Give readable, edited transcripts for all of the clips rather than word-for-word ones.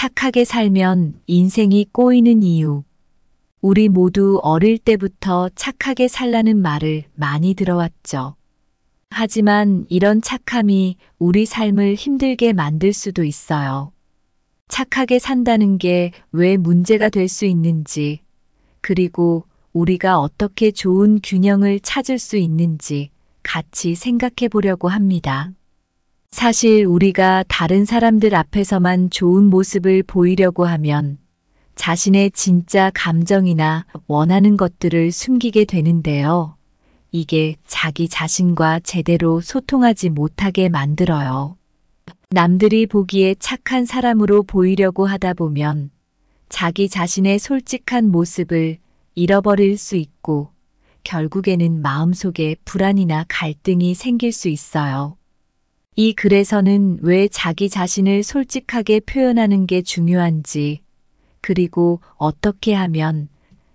착하게 살면 인생이 꼬이는 이유. 우리 모두 어릴 때부터 착하게 살라는 말을 많이 들어왔죠. 하지만 이런 착함이 우리 삶을 힘들게 만들 수도 있어요. 착하게 산다는 게 왜 문제가 될 수 있는지, 그리고 우리가 어떻게 좋은 균형을 찾을 수 있는지 같이 생각해 보려고 합니다. 사실 우리가 다른 사람들 앞에서만 좋은 모습을 보이려고 하면 자신의 진짜 감정이나 원하는 것들을 숨기게 되는데요. 이게 자기 자신과 제대로 소통하지 못하게 만들어요. 남들이 보기에 착한 사람으로 보이려고 하다 보면 자기 자신의 솔직한 모습을 잃어버릴 수 있고 결국에는 마음속에 불안이나 갈등이 생길 수 있어요. 이 글에서는 왜 자기 자신을 솔직하게 표현하는 게 중요한지, 그리고 어떻게 하면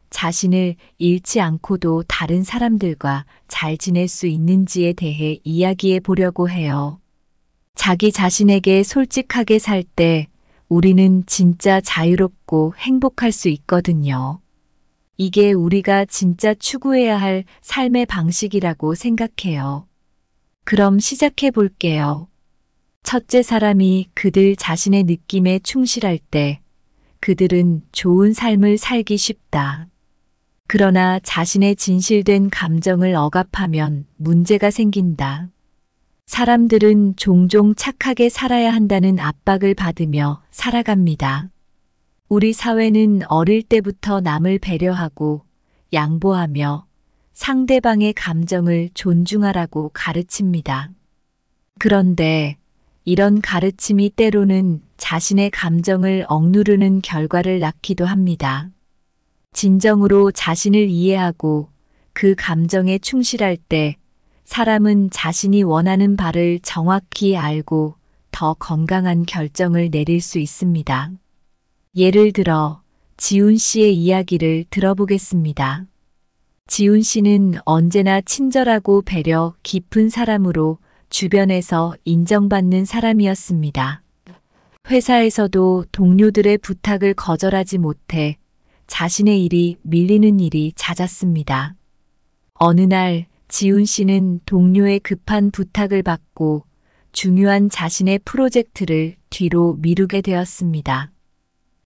자신을 잃지 않고도 다른 사람들과 잘 지낼 수 있는지에 대해 이야기해 보려고 해요. 자기 자신에게 솔직하게 살 때 우리는 진짜 자유롭고 행복할 수 있거든요. 이게 우리가 진짜 추구해야 할 삶의 방식이라고 생각해요. 그럼 시작해 볼게요. 첫째, 사람이 그들 자신의 느낌에 충실할 때 그들은 좋은 삶을 살기 쉽다. 그러나 자신의 진실된 감정을 억압하면 문제가 생긴다. 사람들은 종종 착하게 살아야 한다는 압박을 받으며 살아갑니다. 우리 사회는 어릴 때부터 남을 배려하고 양보하며 상대방의 감정을 존중하라고 가르칩니다. 그런데 이런 가르침이 때로는 자신의 감정을 억누르는 결과를 낳기도 합니다. 진정으로 자신을 이해하고 그 감정에 충실할 때 사람은 자신이 원하는 바를 정확히 알고 더 건강한 결정을 내릴 수 있습니다. 예를 들어 지훈 씨의 이야기를 들어보겠습니다. 지훈 씨는 언제나 친절하고 배려 깊은 사람으로 주변에서 인정받는 사람이었습니다. 회사에서도 동료들의 부탁을 거절하지 못해 자신의 일이 밀리는 일이 잦았습니다. 어느 날 지훈 씨는 동료의 급한 부탁을 받고 중요한 자신의 프로젝트를 뒤로 미루게 되었습니다.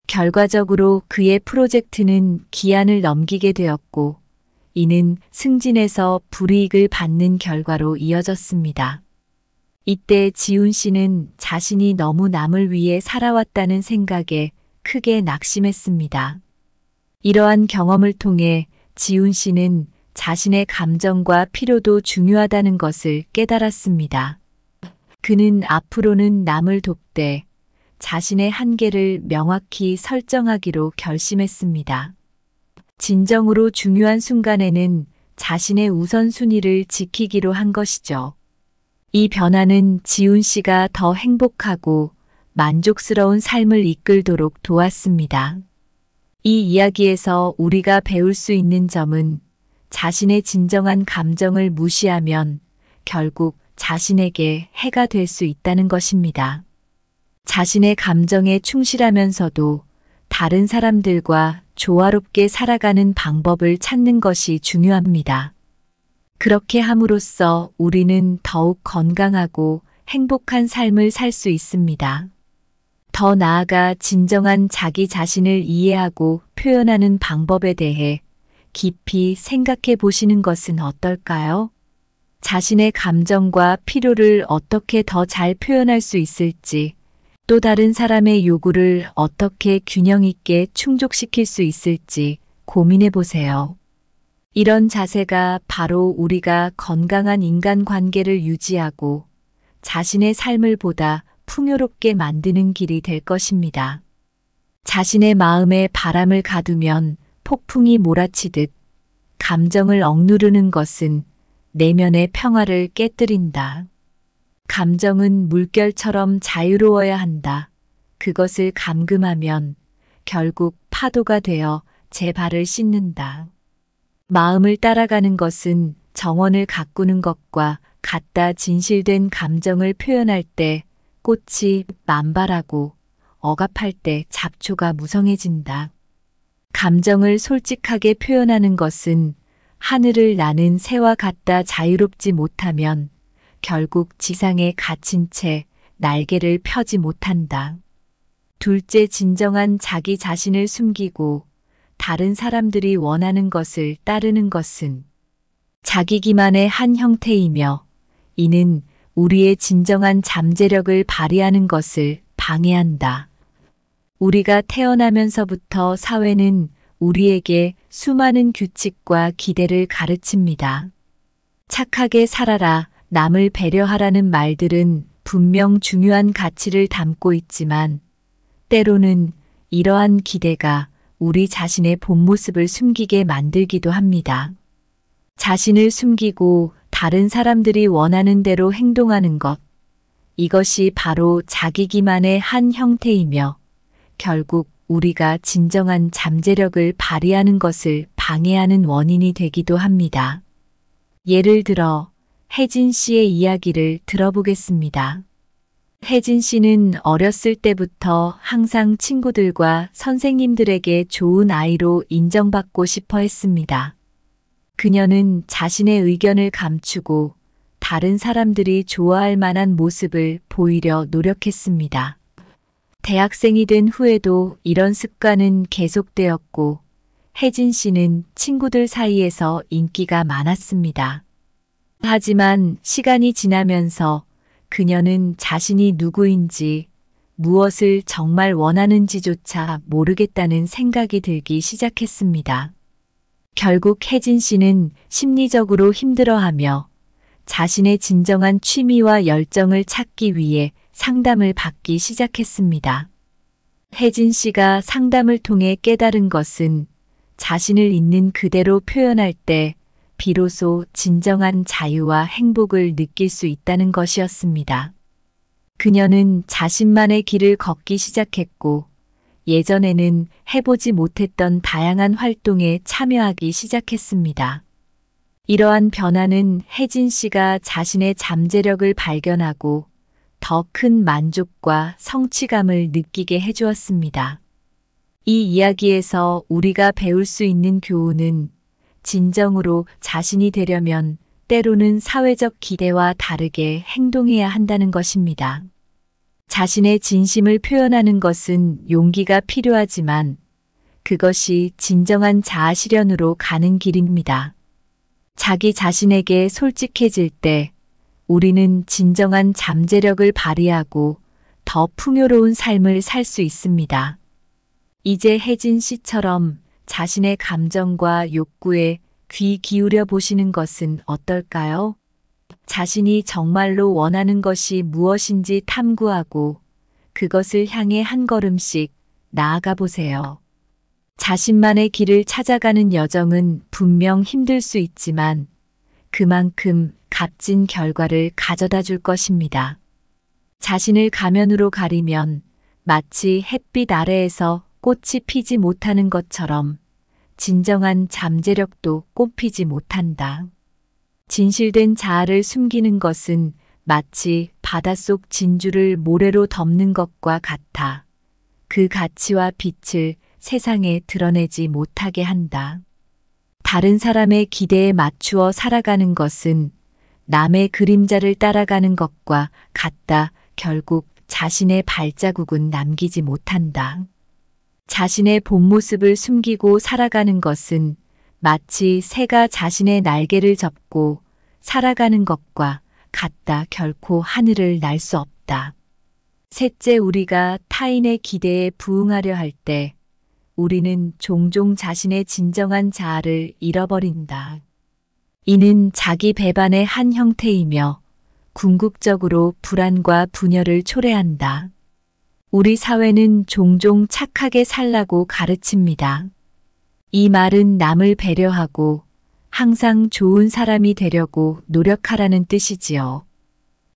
결과적으로 그의 프로젝트는 기한을 넘기게 되었고, 이는 승진에서 불이익을 받는 결과로 이어졌습니다. 이때 지훈 씨는 자신이 너무 남을 위해 살아왔다는 생각에 크게 낙심했습니다. 이러한 경험을 통해 지훈 씨는 자신의 감정과 필요도 중요하다는 것을 깨달았습니다. 그는 앞으로는 남을 돕되 자신의 한계를 명확히 설정하기로 결심했습니다. 진정으로 중요한 순간에는 자신의 우선순위를 지키기로 한 것이죠. 이 변화는 지훈 씨가 더 행복하고 만족스러운 삶을 이끌도록 도왔습니다. 이 이야기에서 우리가 배울 수 있는 점은 자신의 진정한 감정을 무시하면 결국 자신에게 해가 될 수 있다는 것입니다. 자신의 감정에 충실하면서도 다른 사람들과 조화롭게 살아가는 방법을 찾는 것이 중요합니다. 그렇게 함으로써 우리는 더욱 건강하고 행복한 삶을 살 수 있습니다. 더 나아가 진정한 자기 자신을 이해하고 표현하는 방법에 대해 깊이 생각해 보시는 것은 어떨까요? 자신의 감정과 필요를 어떻게 더 잘 표현할 수 있을지, 또 다른 사람의 요구를 어떻게 균형 있게 충족시킬 수 있을지 고민해 보세요. 이런 자세가 바로 우리가 건강한 인간관계를 유지하고 자신의 삶을 보다 풍요롭게 만드는 길이 될 것입니다. 자신의 마음에 바람을 가두면 폭풍이 몰아치듯 감정을 억누르는 것은 내면의 평화를 깨뜨린다. 감정은 물결처럼 자유로워야 한다. 그것을 감금하면 결국 파도가 되어 제 발을 씻는다. 마음을 따라가는 것은 정원을 가꾸는 것과 같다. 진실된 감정을 표현할 때 꽃이 만발하고 억압할 때 잡초가 무성해진다. 감정을 솔직하게 표현하는 것은 하늘을 나는 새와 같다. 자유롭지 못하면 결국 지상에 갇힌 채 날개를 펴지 못한다. 둘째, 진정한 자기 자신을 숨기고 다른 사람들이 원하는 것을 따르는 것은 자기 기만의 한 형태이며 이는 우리의 진정한 잠재력을 발휘하는 것을 방해한다. 우리가 태어나면서부터 사회는 우리에게 수많은 규칙과 기대를 가르칩니다. 착하게 살아라, 남을 배려하라는 말들은 분명 중요한 가치를 담고 있지만 때로는 이러한 기대가 우리 자신의 본 모습을 숨기게 만들기도 합니다. 자신을 숨기고 다른 사람들이 원하는 대로 행동하는 것, 이것이 바로 자기 기만의 한 형태이며 결국 우리가 진정한 잠재력을 발휘하는 것을 방해하는 원인이 되기도 합니다. 예를 들어 혜진 씨의 이야기를 들어보겠습니다. 혜진 씨는 어렸을 때부터 항상 친구들과 선생님들에게 좋은 아이로 인정받고 싶어 했습니다. 그녀는 자신의 의견을 감추고 다른 사람들이 좋아할 만한 모습을 보이려 노력했습니다. 대학생이 된 후에도 이런 습관은 계속되었고 혜진 씨는 친구들 사이에서 인기가 많았습니다. 하지만 시간이 지나면서 그녀는 자신이 누구인지 무엇을 정말 원하는지조차 모르겠다는 생각이 들기 시작했습니다. 결국 혜진 씨는 심리적으로 힘들어하며 자신의 진정한 취미와 열정을 찾기 위해 상담을 받기 시작했습니다. 혜진 씨가 상담을 통해 깨달은 것은 자신을 있는 그대로 표현할 때 비로소 진정한 자유와 행복을 느낄 수 있다는 것이었습니다. 그녀는 자신만의 길을 걷기 시작했고 예전에는 해보지 못했던 다양한 활동에 참여하기 시작했습니다. 이러한 변화는 혜진 씨가 자신의 잠재력을 발견하고 더 큰 만족과 성취감을 느끼게 해주었습니다. 이 이야기에서 우리가 배울 수 있는 교훈은 진정으로 자신이 되려면 때로는 사회적 기대와 다르게 행동해야 한다는 것입니다. 자신의 진심을 표현하는 것은 용기가 필요하지만 그것이 진정한 자아 실현으로 가는 길입니다. 자기 자신에게 솔직해질 때 우리는 진정한 잠재력을 발휘하고 더 풍요로운 삶을 살 수 있습니다. 이제 혜진 씨처럼 자신의 감정과 욕구에 귀 기울여 보시는 것은 어떨까요? 자신이 정말로 원하는 것이 무엇인지 탐구하고 그것을 향해 한 걸음씩 나아가 보세요. 자신만의 길을 찾아가는 여정은 분명 힘들 수 있지만 그만큼 값진 결과를 가져다 줄 것입니다. 자신을 가면으로 가리면 마치 햇빛 아래에서 꽃이 피지 못하는 것처럼 진정한 잠재력도 꽃피지 못한다. 진실된 자아를 숨기는 것은 마치 바닷속 진주를 모래로 덮는 것과 같아 그 가치와 빛을 세상에 드러내지 못하게 한다. 다른 사람의 기대에 맞추어 살아가는 것은 남의 그림자를 따라가는 것과 같다. 결국 자신의 발자국은 남기지 못한다. 자신의 본 모습을 숨기고 살아가는 것은 마치 새가 자신의 날개를 접고 살아가는 것과 같다. 결코 하늘을 날 수 없다. 셋째, 우리가 타인의 기대에 부응하려 할 때 우리는 종종 자신의 진정한 자아를 잃어버린다. 이는 자기 배반의 한 형태이며 궁극적으로 불안과 분열을 초래한다. 우리 사회는 종종 착하게 살라고 가르칩니다. 이 말은 남을 배려하고 항상 좋은 사람이 되려고 노력하라는 뜻이지요.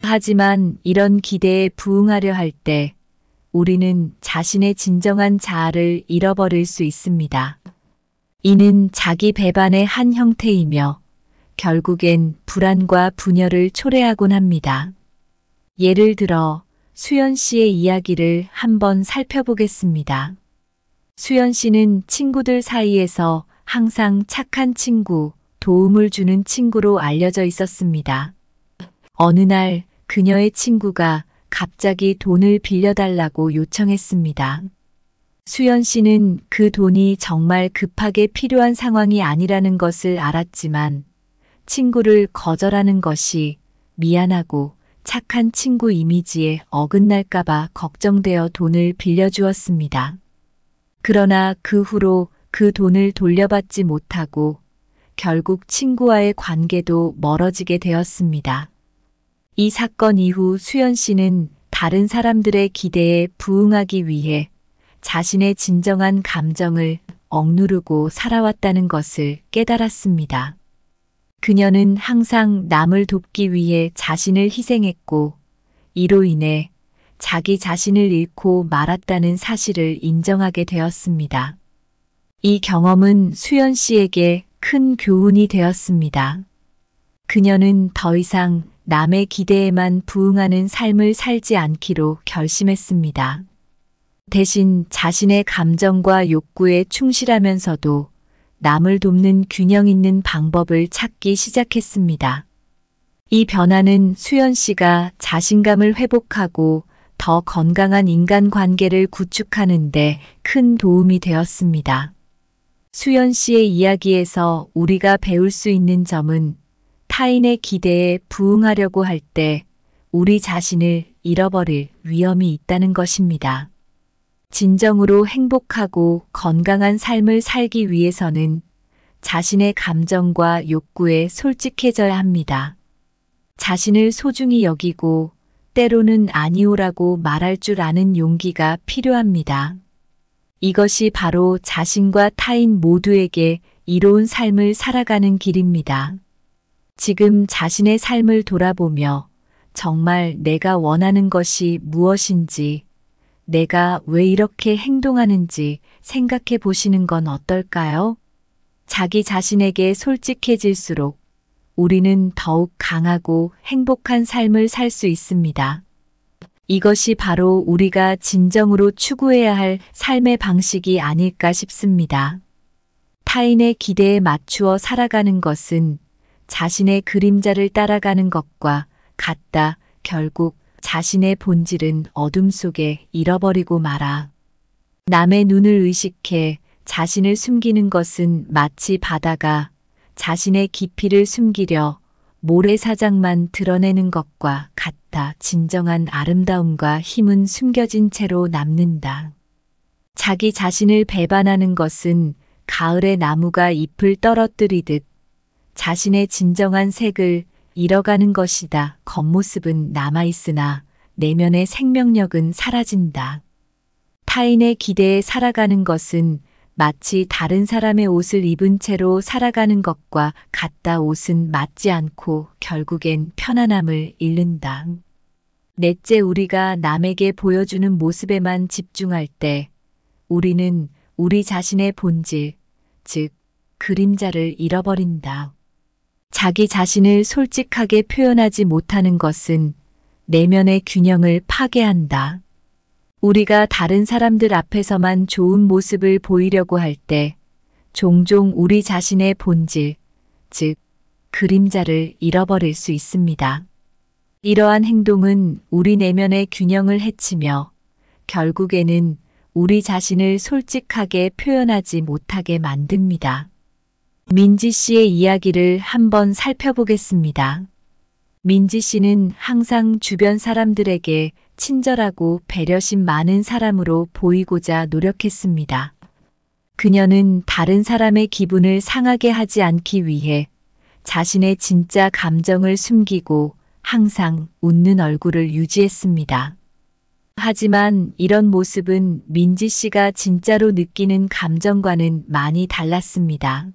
하지만 이런 기대에 부응하려 할 때 우리는 자신의 진정한 자아를 잃어버릴 수 있습니다. 이는 자기 배반의 한 형태이며 결국엔 불안과 분열을 초래하곤 합니다. 예를 들어 수연 씨의 이야기를 한번 살펴보겠습니다. 수연 씨는 친구들 사이에서 항상 착한 친구, 도움을 주는 친구로 알려져 있었습니다. 어느 날 그녀의 친구가 갑자기 돈을 빌려달라고 요청했습니다. 수연 씨는 그 돈이 정말 급하게 필요한 상황이 아니라는 것을 알았지만 친구를 거절하는 것이 미안하고 착한 친구 이미지에 어긋날까봐 걱정되어 돈을 빌려주었습니다. 그러나 그 후로 그 돈을 돌려받지 못하고 결국 친구와의 관계도 멀어지게 되었습니다. 이 사건 이후 수연 씨는 다른 사람들의 기대에 부응하기 위해 자신의 진정한 감정을 억누르고 살아왔다는 것을 깨달았습니다. 그녀는 항상 남을 돕기 위해 자신을 희생했고 이로 인해 자기 자신을 잃고 말았다는 사실을 인정하게 되었습니다. 이 경험은 수연 씨에게 큰 교훈이 되었습니다. 그녀는 더 이상 남의 기대에만 부응하는 삶을 살지 않기로 결심했습니다. 대신 자신의 감정과 욕구에 충실하면서도 남을 돕는 균형 있는 방법을 찾기 시작했습니다. 이 변화는 수연 씨가 자신감을 회복하고 더 건강한 인간관계를 구축하는 데 큰 도움이 되었습니다. 수연 씨의 이야기에서 우리가 배울 수 있는 점은 타인의 기대에 부응하려고 할 때 우리 자신을 잃어버릴 위험이 있다는 것입니다. 진정으로 행복하고 건강한 삶을 살기 위해서는 자신의 감정과 욕구에 솔직해져야 합니다. 자신을 소중히 여기고 때로는 아니오라고 말할 줄 아는 용기가 필요합니다. 이것이 바로 자신과 타인 모두에게 이로운 삶을 살아가는 길입니다. 지금 자신의 삶을 돌아보며 정말 내가 원하는 것이 무엇인지, 내가 왜 이렇게 행동하는지 생각해 보시는 건 어떨까요? 자기 자신에게 솔직해질수록 우리는 더욱 강하고 행복한 삶을 살 수 있습니다. 이것이 바로 우리가 진정으로 추구해야 할 삶의 방식이 아닐까 싶습니다. 타인의 기대에 맞추어 살아가는 것은 자신의 그림자를 따라가는 것과 같다. 결국 자신의 본질은 어둠 속에 잃어버리고 말아. 남의 눈을 의식해 자신을 숨기는 것은 마치 바다가 자신의 깊이를 숨기려 모래사장만 드러내는 것과 같다. 진정한 아름다움과 힘은 숨겨진 채로 남는다. 자기 자신을 배반하는 것은 가을의 나무가 잎을 떨어뜨리듯 자신의 진정한 색을 잃어가는 것이다. 겉모습은 남아있으나 내면의 생명력은 사라진다. 타인의 기대에 살아가는 것은 마치 다른 사람의 옷을 입은 채로 살아가는 것과 같다. 옷은 맞지 않고 결국엔 편안함을 잃는다. 넷째, 우리가 남에게 보여주는 모습에만 집중할 때 우리는 우리 자신의 본질, 즉 그림자를 잃어버린다. 자기 자신을 솔직하게 표현하지 못하는 것은 내면의 균형을 파괴한다. 우리가 다른 사람들 앞에서만 좋은 모습을 보이려고 할 때 종종 우리 자신의 본질, 즉 그림자를 잃어버릴 수 있습니다. 이러한 행동은 우리 내면의 균형을 해치며 결국에는 우리 자신을 솔직하게 표현하지 못하게 만듭니다. 민지 씨의 이야기를 한번 살펴보겠습니다. 민지 씨는 항상 주변 사람들에게 친절하고 배려심 많은 사람으로 보이고자 노력했습니다. 그녀는 다른 사람의 기분을 상하게 하지 않기 위해 자신의 진짜 감정을 숨기고 항상 웃는 얼굴을 유지했습니다. 하지만 이런 모습은 민지 씨가 진짜로 느끼는 감정과는 많이 달랐습니다.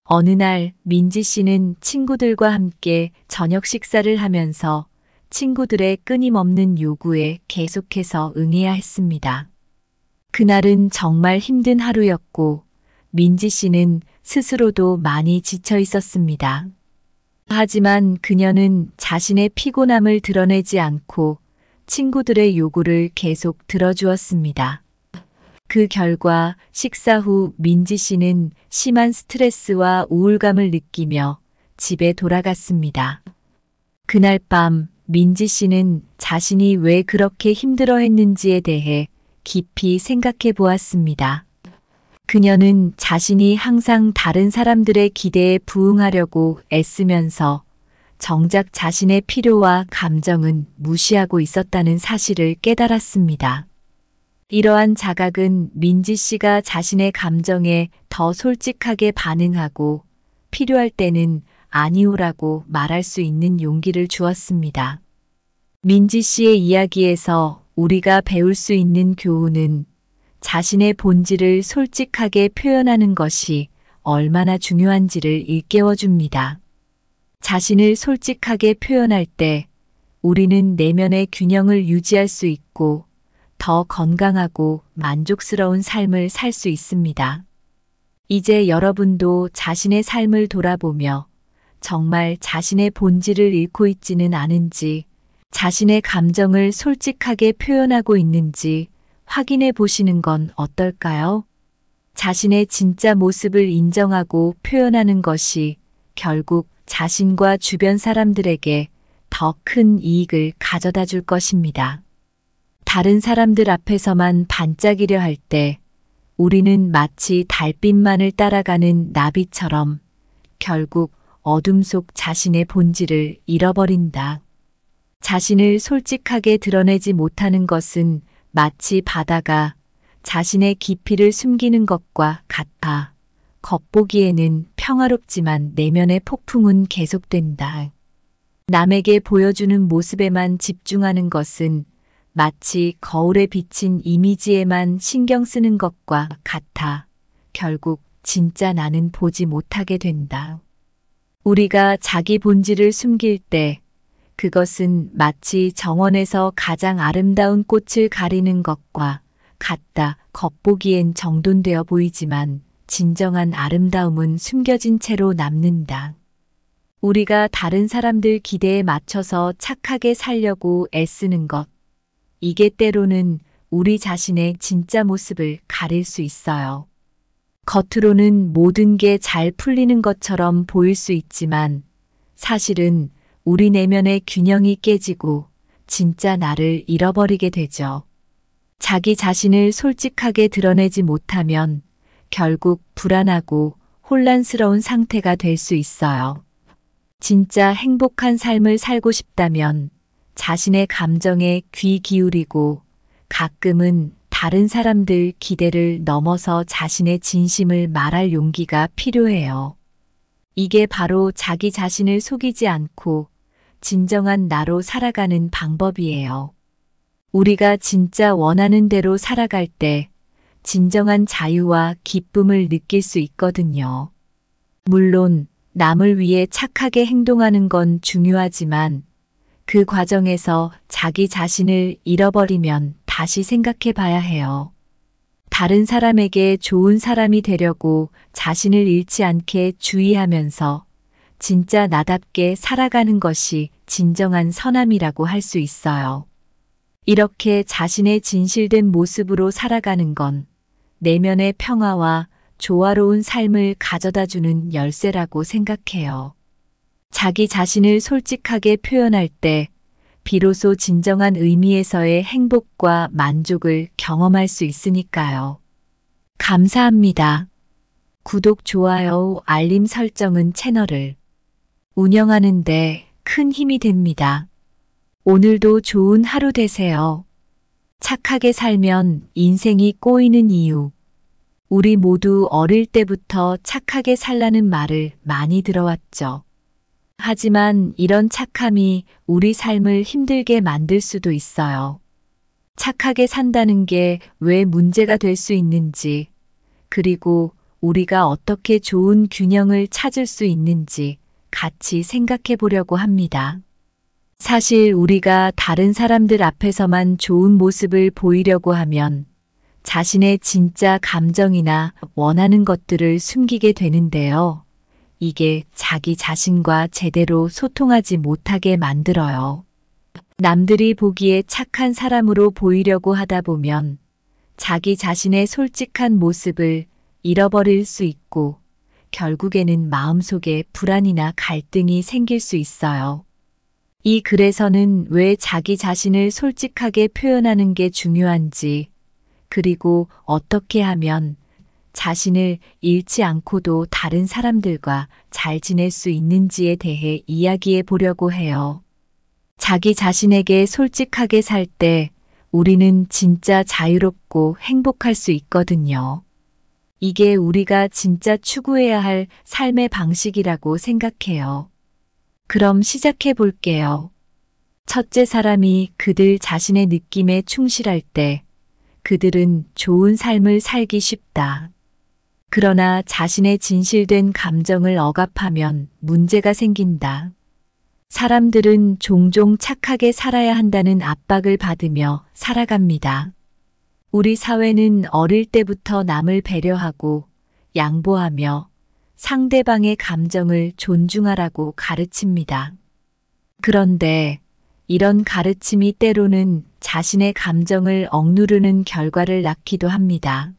어느 날 민지 씨는 친구들과 함께 저녁 식사를 하면서 친구들의 끊임없는 요구에 계속해서 응해야 했습니다. 그날은 정말 힘든 하루였고 민지 씨는 스스로도 많이 지쳐 있었습니다. 하지만 그녀는 자신의 피곤함을 드러내지 않고 친구들의 요구를 계속 들어주었습니다. 그 결과 식사 후 민지 씨는 심한 스트레스와 우울감을 느끼며 집에 돌아갔습니다. 그날 밤 민지 씨는 자신이 왜 그렇게 힘들어 했는지에 대해 깊이 생각해 보았습니다. 그녀는 자신이 항상 다른 사람들의 기대에 부응하려고 애쓰면서 정작 자신의 필요와 감정은 무시하고 있었다는 사실을 깨달았습니다. 이러한 자각은 민지 씨가 자신의 감정에 더 솔직하게 반응하고 필요할 때는 아니오라고 말할 수 있는 용기를 주었습니다. 민지 씨의 이야기에서 우리가 배울 수 있는 교훈은 자신의 본질을 솔직하게 표현하는 것이 얼마나 중요한지를 일깨워 줍니다. 자신을 솔직하게 표현할 때 우리는 내면의 균형을 유지할 수 있고 더 건강하고 만족스러운 삶을 살 수 있습니다. 이제 여러분도 자신의 삶을 돌아보며 정말 자신의 본질을 잃고 있지는 않은지, 자신의 감정을 솔직하게 표현하고 있는지 확인해 보시는 건 어떨까요? 자신의 진짜 모습을 인정하고 표현하는 것이 결국 자신과 주변 사람들에게 더 큰 이익을 가져다 줄 것입니다. 다른 사람들 앞에서만 반짝이려 할 때 우리는 마치 달빛만을 따라가는 나비처럼 결국 어둠 속 자신의 본질을 잃어버린다. 자신을 솔직하게 드러내지 못하는 것은 마치 바다가 자신의 깊이를 숨기는 것과 같아. 겉보기에는 평화롭지만 내면의 폭풍은 계속된다. 남에게 보여주는 모습에만 집중하는 것은 마치 거울에 비친 이미지에만 신경 쓰는 것과 같아. 결국 진짜 나는 보지 못하게 된다. 우리가 자기 본질을 숨길 때 그것은 마치 정원에서 가장 아름다운 꽃을 가리는 것과 같다. 겉보기엔 정돈되어 보이지만 진정한 아름다움은 숨겨진 채로 남는다. 우리가 다른 사람들 기대에 맞춰서 착하게 살려고 애쓰는 것, 이게 때로는 우리 자신의 진짜 모습을 가릴 수 있어요. 겉으로는 모든 게 잘 풀리는 것처럼 보일 수 있지만 사실은 우리 내면의 균형이 깨지고 진짜 나를 잃어버리게 되죠. 자기 자신을 솔직하게 드러내지 못하면 결국 불안하고 혼란스러운 상태가 될 수 있어요. 진짜 행복한 삶을 살고 싶다면 자신의 감정에 귀 기울이고 가끔은 다른 사람들 기대를 넘어서 자신의 진심을 말할 용기가 필요해요. 이게 바로 자기 자신을 속이지 않고 진정한 나로 살아가는 방법이에요. 우리가 진짜 원하는 대로 살아갈 때 진정한 자유와 기쁨을 느낄 수 있거든요. 물론 남을 위해 착하게 행동하는 건 중요하지만 그 과정에서 자기 자신을 잃어버리면 다시 생각해 봐야 해요. 다른 사람에게 좋은 사람이 되려고 자신을 잃지 않게 주의하면서 진짜 나답게 살아가는 것이 진정한 선함이라고 할 수 있어요. 이렇게 자신의 진실된 모습으로 살아가는 건 내면의 평화와 조화로운 삶을 가져다주는 열쇠라고 생각해요. 자기 자신을 솔직하게 표현할 때 비로소 진정한 의미에서의 행복과 만족을 경험할 수 있으니까요. 감사합니다. 구독, 좋아요, 알림 설정은 채널을 운영하는 데 큰 힘이 됩니다. 오늘도 좋은 하루 되세요. 착하게 살면 인생이 꼬이는 이유. 우리 모두 어릴 때부터 착하게 살라는 말을 많이 들어왔죠. 하지만 이런 착함이 우리 삶을 힘들게 만들 수도 있어요. 착하게 산다는 게 왜 문제가 될 수 있는지, 그리고 우리가 어떻게 좋은 균형을 찾을 수 있는지 같이 생각해 보려고 합니다. 사실 우리가 다른 사람들 앞에서만 좋은 모습을 보이려고 하면 자신의 진짜 감정이나 원하는 것들을 숨기게 되는데요. 이게 자기 자신과 제대로 소통하지 못하게 만들어요. 남들이 보기에 착한 사람으로 보이려고 하다 보면 자기 자신의 솔직한 모습을 잃어버릴 수 있고 결국에는 마음속에 불안이나 갈등이 생길 수 있어요. 이 글에서는 왜 자기 자신을 솔직하게 표현하는 게 중요한지, 그리고 어떻게 하면 자신을 잃지 않고도 다른 사람들과 잘 지낼 수 있는지에 대해 이야기해 보려고 해요. 자기 자신에게 솔직하게 살 때 우리는 진짜 자유롭고 행복할 수 있거든요. 이게 우리가 진짜 추구해야 할 삶의 방식이라고 생각해요. 그럼 시작해 볼게요. 첫째, 사람이 그들 자신의 느낌에 충실할 때 그들은 좋은 삶을 살기 쉽다. 그러나 자신의 진실된 감정을 억압하면 문제가 생긴다. 사람들은 종종 착하게 살아야 한다는 압박을 받으며 살아갑니다. 우리 사회는 어릴 때부터 남을 배려하고 양보하며 상대방의 감정을 존중하라고 가르칩니다. 그런데 이런 가르침이 때로는 자신의 감정을 억누르는 결과를 낳기도 합니다.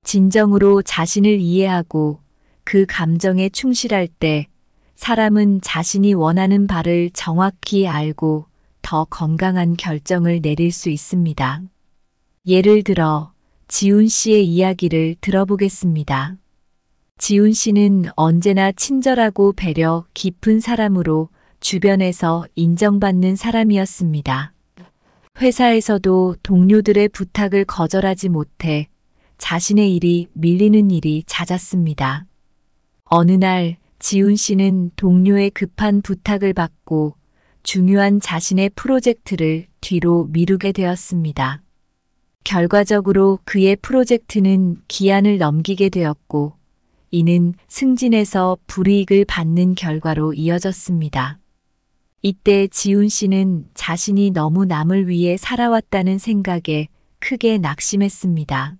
진정으로 자신을 이해하고 그 감정에 충실할 때 사람은 자신이 원하는 바를 정확히 알고 더 건강한 결정을 내릴 수 있습니다. 예를 들어 지훈 씨의 이야기를 들어보겠습니다. 지훈 씨는 언제나 친절하고 배려 깊은 사람으로 주변에서 인정받는 사람이었습니다. 회사에서도 동료들의 부탁을 거절하지 못해 자신의 일이 밀리는 일이 잦았습니다. 어느 날 지훈 씨는 동료의 급한 부탁을 받고 중요한 자신의 프로젝트를 뒤로 미루게 되었습니다. 결과적으로 그의 프로젝트는 기한을 넘기게 되었고, 이는 승진에서 불이익을 받는 결과로 이어졌습니다. 이때 지훈 씨는 자신이 너무 남을 위해 살아왔다는 생각에 크게 낙심했습니다.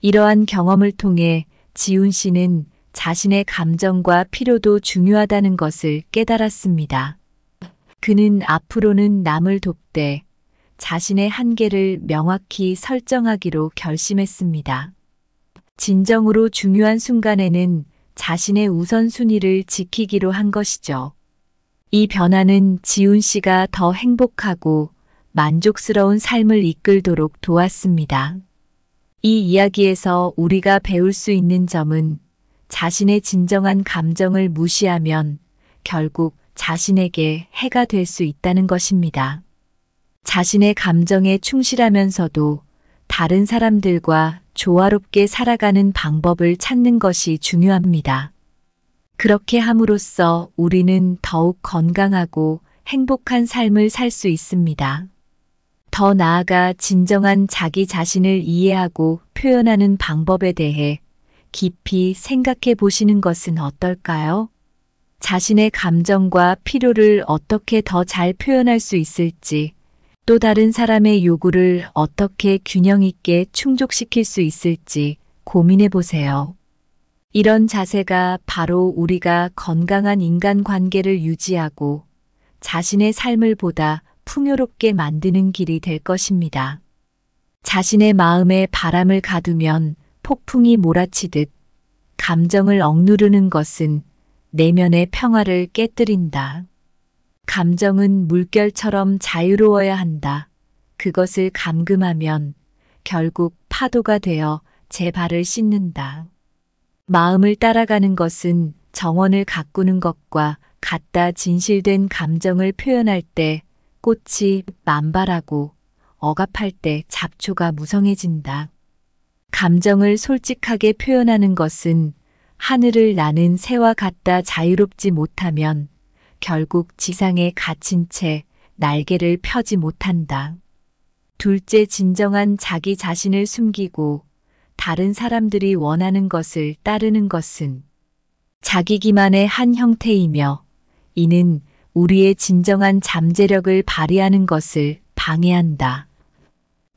이러한 경험을 통해 지훈 씨는 자신의 감정과 필요도 중요하다는 것을 깨달았습니다. 그는 앞으로는 남을 돕되 자신의 한계를 명확히 설정하기로 결심했습니다. 진정으로 중요한 순간에는 자신의 우선순위를 지키기로 한 것이죠. 이 변화는 지훈 씨가 더 행복하고 만족스러운 삶을 이끌도록 도왔습니다. 이 이야기에서 우리가 배울 수 있는 점은 자신의 진정한 감정을 무시하면 결국 자신에게 해가 될 수 있다는 것입니다. 자신의 감정에 충실하면서도 다른 사람들과 조화롭게 살아가는 방법을 찾는 것이 중요합니다. 그렇게 함으로써 우리는 더욱 건강하고 행복한 삶을 살 수 있습니다. 더 나아가 진정한 자기 자신을 이해하고 표현하는 방법에 대해 깊이 생각해 보시는 것은 어떨까요? 자신의 감정과 필요를 어떻게 더 잘 표현할 수 있을지, 또 다른 사람의 요구를 어떻게 균형 있게 충족시킬 수 있을지 고민해 보세요. 이런 자세가 바로 우리가 건강한 인간관계를 유지하고 자신의 삶을 보다 풍요롭게 만드는 길이 될 것입니다. 자신의 마음에 바람을 가두면 폭풍이 몰아치듯 감정을 억누르는 것은 내면의 평화를 깨뜨린다. 감정은 물결처럼 자유로워야 한다. 그것을 감금하면 결국 파도가 되어 제 발을 씻는다. 마음을 따라가는 것은 정원을 가꾸는 것과 같다. 진실된 감정을 표현할 때 꽃이 만발하고 억압할 때 잡초가 무성해진다. 감정을 솔직하게 표현하는 것은 하늘을 나는 새와 같다. 자유롭지 못하면 결국 지상에 갇힌 채 날개를 펴지 못한다. 둘째, 진정한 자기 자신을 숨기고 다른 사람들이 원하는 것을 따르는 것은 자기 기만의 한 형태이며, 이는 우리의 진정한 잠재력을 발휘하는 것을 방해한다.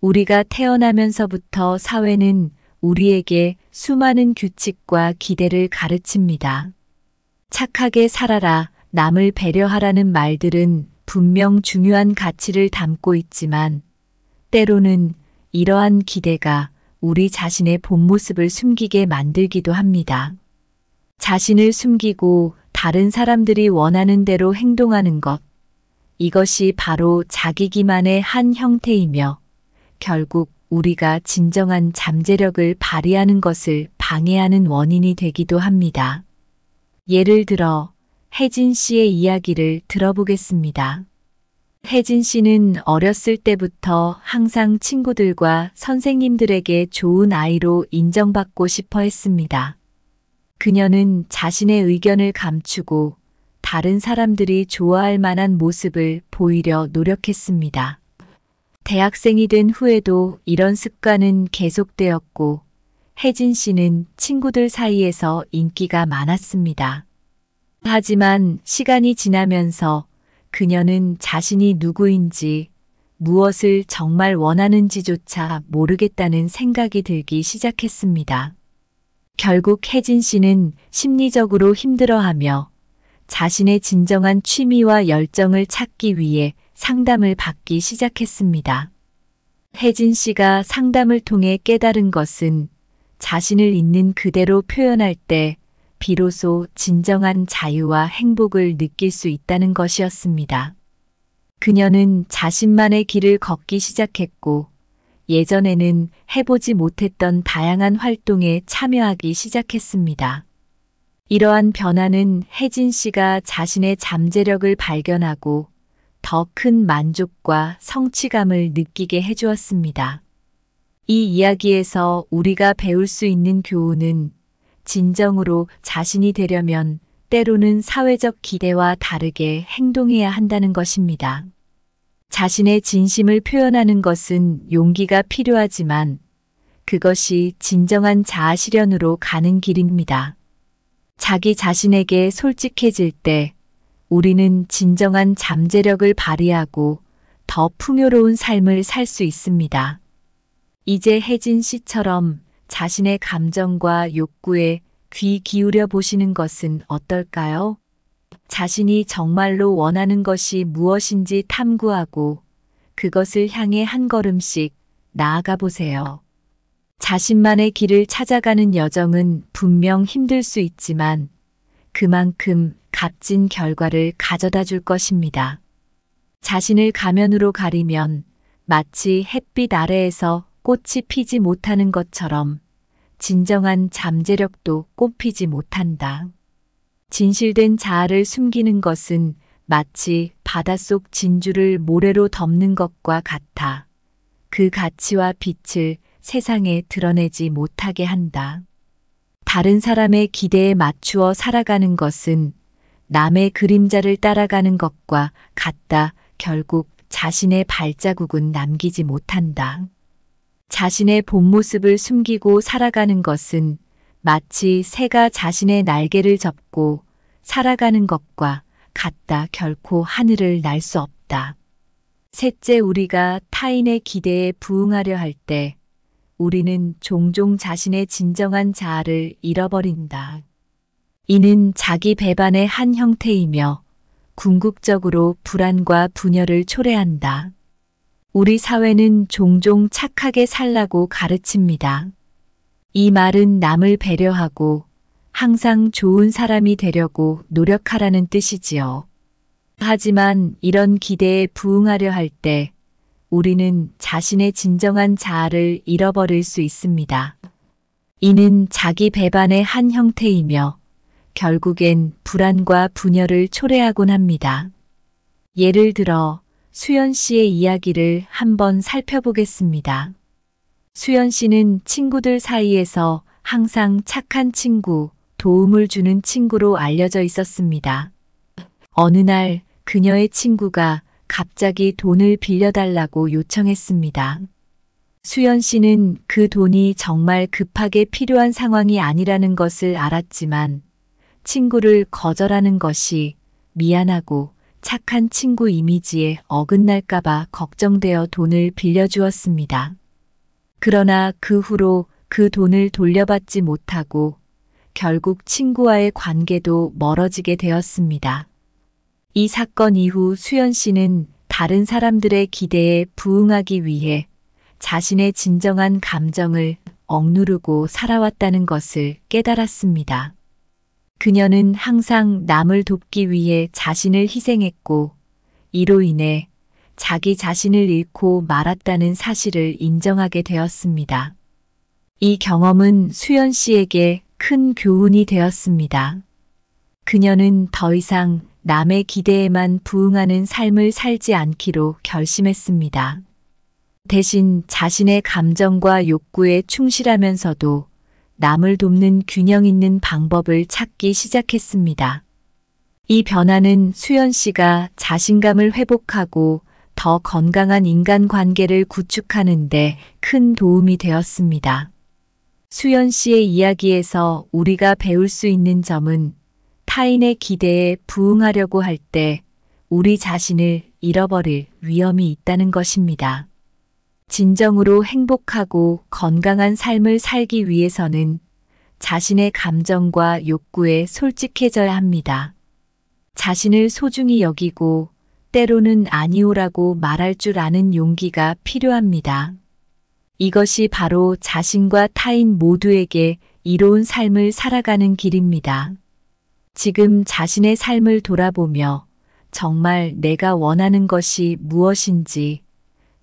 우리가 태어나면서부터 사회는 우리에게 수많은 규칙과 기대를 가르칩니다. 착하게 살아라, 남을 배려하라는 말들은 분명 중요한 가치를 담고 있지만 때로는 이러한 기대가 우리 자신의 본 모습을 숨기게 만들기도 합니다. 자신을 숨기고 다른 사람들이 원하는 대로 행동하는 것, 이것이 바로 자기 기만의 한 형태이며 결국 우리가 진정한 잠재력을 발휘하는 것을 방해하는 원인이 되기도 합니다. 예를 들어 혜진 씨의 이야기를 들어보겠습니다. 혜진 씨는 어렸을 때부터 항상 친구들과 선생님들에게 좋은 아이로 인정받고 싶어 했습니다. 그녀는 자신의 의견을 감추고 다른 사람들이 좋아할 만한 모습을 보이려 노력했습니다. 대학생이 된 후에도 이런 습관은 계속되었고 혜진 씨는 친구들 사이에서 인기가 많았습니다. 하지만 시간이 지나면서 그녀는 자신이 누구인지 무엇을 정말 원하는지조차 모르겠다는 생각이 들기 시작했습니다. 결국 혜진 씨는 심리적으로 힘들어하며 자신의 진정한 취미와 열정을 찾기 위해 상담을 받기 시작했습니다. 혜진 씨가 상담을 통해 깨달은 것은 자신을 있는 그대로 표현할 때 비로소 진정한 자유와 행복을 느낄 수 있다는 것이었습니다. 그녀는 자신만의 길을 걷기 시작했고 예전에는 해보지 못했던 다양한 활동에 참여하기 시작했습니다. 이러한 변화는 혜진 씨가 자신의 잠재력을 발견하고 더 큰 만족과 성취감을 느끼게 해주었습니다. 이 이야기에서 우리가 배울 수 있는 교훈은 진정으로 자신이 되려면 때로는 사회적 기대와 다르게 행동해야 한다는 것입니다. 자신의 진심을 표현하는 것은 용기가 필요하지만 그것이 진정한 자아 실현으로 가는 길입니다. 자기 자신에게 솔직해질 때 우리는 진정한 잠재력을 발휘하고 더 풍요로운 삶을 살 수 있습니다. 이제 혜진 씨처럼 자신의 감정과 욕구에 귀 기울여 보시는 것은 어떨까요? 자신이 정말로 원하는 것이 무엇인지 탐구하고 그것을 향해 한 걸음씩 나아가 보세요. 자신만의 길을 찾아가는 여정은 분명 힘들 수 있지만 그만큼 값진 결과를 가져다 줄 것입니다. 자신을 가면으로 가리면 마치 햇빛 아래에서 꽃이 피지 못하는 것처럼 진정한 잠재력도 꽃피지 못한다. 진실된 자아를 숨기는 것은 마치 바닷속 진주를 모래로 덮는 것과 같아 그 가치와 빛을 세상에 드러내지 못하게 한다. 다른 사람의 기대에 맞추어 살아가는 것은 남의 그림자를 따라가는 것과 같다. 결국 자신의 발자국은 남기지 못한다. 자신의 본 모습을 숨기고 살아가는 것은 마치 새가 자신의 날개를 접고 살아가는 것과 같다. 결코 하늘을 날 수 없다. 셋째, 우리가 타인의 기대에 부응하려 할 때 우리는 종종 자신의 진정한 자아를 잃어버린다. 이는 자기 배반의 한 형태이며 궁극적으로 불안과 분열을 초래한다. 우리 사회는 종종 착하게 살라고 가르칩니다. 이 말은 남을 배려하고 항상 좋은 사람이 되려고 노력하라는 뜻이지요. 하지만 이런 기대에 부응하려 할 때 우리는 자신의 진정한 자아를 잃어버릴 수 있습니다. 이는 자기 배반의 한 형태이며 결국엔 불안과 분열을 초래하곤 합니다. 예를 들어 수연 씨의 이야기를 한번 살펴보겠습니다. 수연 씨는 친구들 사이에서 항상 착한 친구, 도움을 주는 친구로 알려져 있었습니다. 어느 날 그녀의 친구가 갑자기 돈을 빌려달라고 요청했습니다. 수연 씨는 그 돈이 정말 급하게 필요한 상황이 아니라는 것을 알았지만 친구를 거절하는 것이 미안하고 착한 친구 이미지에 어긋날까봐 걱정되어 돈을 빌려주었습니다. 그러나 그 후로 그 돈을 돌려받지 못하고 결국 친구와의 관계도 멀어지게 되었습니다. 이 사건 이후 수연 씨는 다른 사람들의 기대에 부응하기 위해 자신의 진정한 감정을 억누르고 살아왔다는 것을 깨달았습니다. 그녀는 항상 남을 돕기 위해 자신을 희생했고, 이로 인해 자기 자신을 잃고 말았다는 사실을 인정하게 되었습니다. 이 경험은 수연 씨에게 큰 교훈이 되었습니다. 그녀는 더 이상 남의 기대에만 부응하는 삶을 살지 않기로 결심했습니다. 대신 자신의 감정과 욕구에 충실하면서도 남을 돕는 균형 있는 방법을 찾기 시작했습니다. 이 변화는 수연 씨가 자신감을 회복하고 더 건강한 인간관계를 구축하는 데 큰 도움이 되었습니다. 수연 씨의 이야기에서 우리가 배울 수 있는 점은 타인의 기대에 부응하려고 할 때 우리 자신을 잃어버릴 위험이 있다는 것입니다. 진정으로 행복하고 건강한 삶을 살기 위해서는 자신의 감정과 욕구에 솔직해져야 합니다. 자신을 소중히 여기고 때로는 아니오라고 말할 줄 아는 용기가 필요합니다. 이것이 바로 자신과 타인 모두에게 이로운 삶을 살아가는 길입니다. 지금 자신의 삶을 돌아보며 정말 내가 원하는 것이 무엇인지,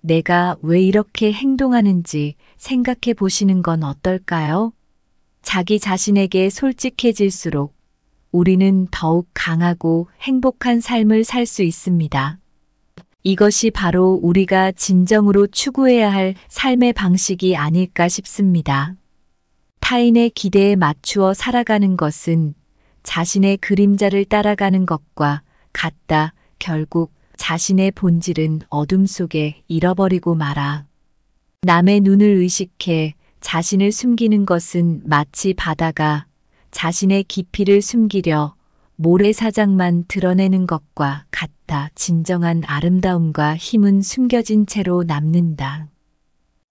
내가 왜 이렇게 행동하는지 생각해 보시는 건 어떨까요? 자기 자신에게 솔직해질수록 우리는 더욱 강하고 행복한 삶을 살 수 있습니다. 이것이 바로 우리가 진정으로 추구해야 할 삶의 방식이 아닐까 싶습니다. 타인의 기대에 맞추어 살아가는 것은 자신의 그림자를 따라가는 것과 같다. 결국 자신의 본질은 어둠 속에 잃어버리고 말아. 남의 눈을 의식해 자신을 숨기는 것은 마치 바다가 자신의 깊이를 숨기려 모래사장만 드러내는 것과 같다. 진정한 아름다움과 힘은 숨겨진 채로 남는다.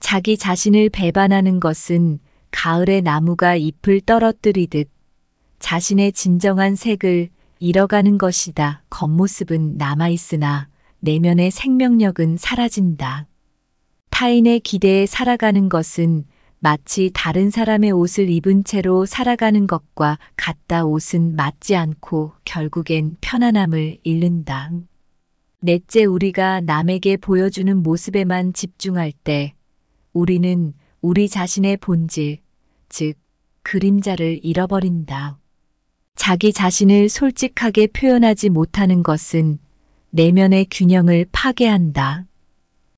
자기 자신을 배반하는 것은 가을의 나무가 잎을 떨어뜨리듯 자신의 진정한 색을 잃어가는 것이다. 겉모습은 남아있으나 내면의 생명력은 사라진다. 타인의 기대에 살아가는 것은 마치 다른 사람의 옷을 입은 채로 살아가는 것과 같다. 옷은 맞지 않고 결국엔 편안함을 잃는다. 넷째, 우리가 남에게 보여주는 모습에만 집중할 때 우리는 우리 자신의 본질, 즉 그림자를 잃어버린다. 자기 자신을 솔직하게 표현하지 못하는 것은 내면의 균형을 파괴한다.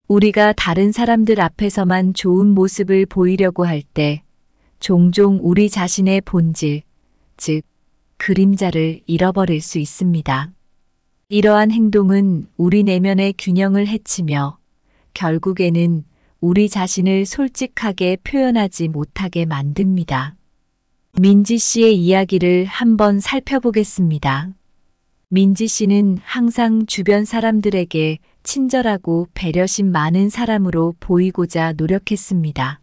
우리가 다른 사람들 앞에서만 좋은 모습을 보이려고 할 때 종종 우리 자신의 본질, 즉 그림자를 잃어버릴 수 있습니다. 이러한 행동은 우리 내면의 균형을 해치며 결국에는 우리 자신을 솔직하게 표현하지 못하게 만듭니다. 민지 씨의 이야기를 한번 살펴보겠습니다. 민지 씨는 항상 주변 사람들에게 친절하고 배려심 많은 사람으로 보이고자 노력했습니다.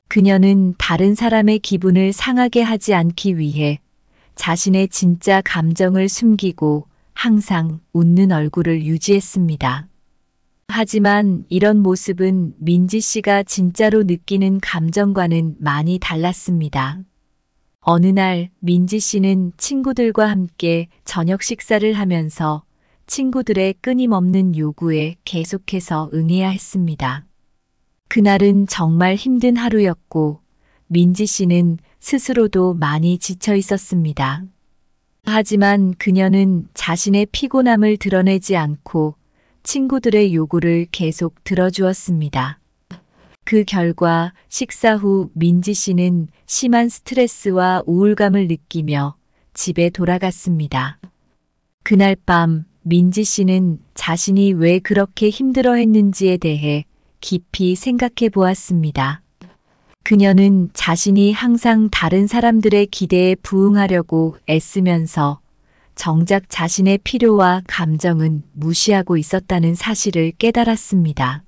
그녀는 다른 사람의 기분을 상하게 하지 않기 위해 자신의 진짜 감정을 숨기고 항상 웃는 얼굴을 유지했습니다. 하지만 이런 모습은 민지 씨가 진짜로 느끼는 감정과는 많이 달랐습니다. 어느 날 민지 씨는 친구들과 함께 저녁 식사를 하면서 친구들의 끊임없는 요구에 계속해서 응해야 했습니다. 그날은 정말 힘든 하루였고 민지 씨는 스스로도 많이 지쳐 있었습니다. 하지만 그녀는 자신의 피곤함을 드러내지 않고 친구들의 요구를 계속 들어주었습니다. 그 결과 식사 후 민지 씨는 심한 스트레스와 우울감을 느끼며 집에 돌아갔습니다. 그날 밤 민지 씨는 자신이 왜 그렇게 힘들어 했는지에 대해 깊이 생각해 보았습니다. 그녀는 자신이 항상 다른 사람들의 기대에 부응하려고 애쓰면서 정작 자신의 필요와 감정은 무시하고 있었다는 사실을 깨달았습니다.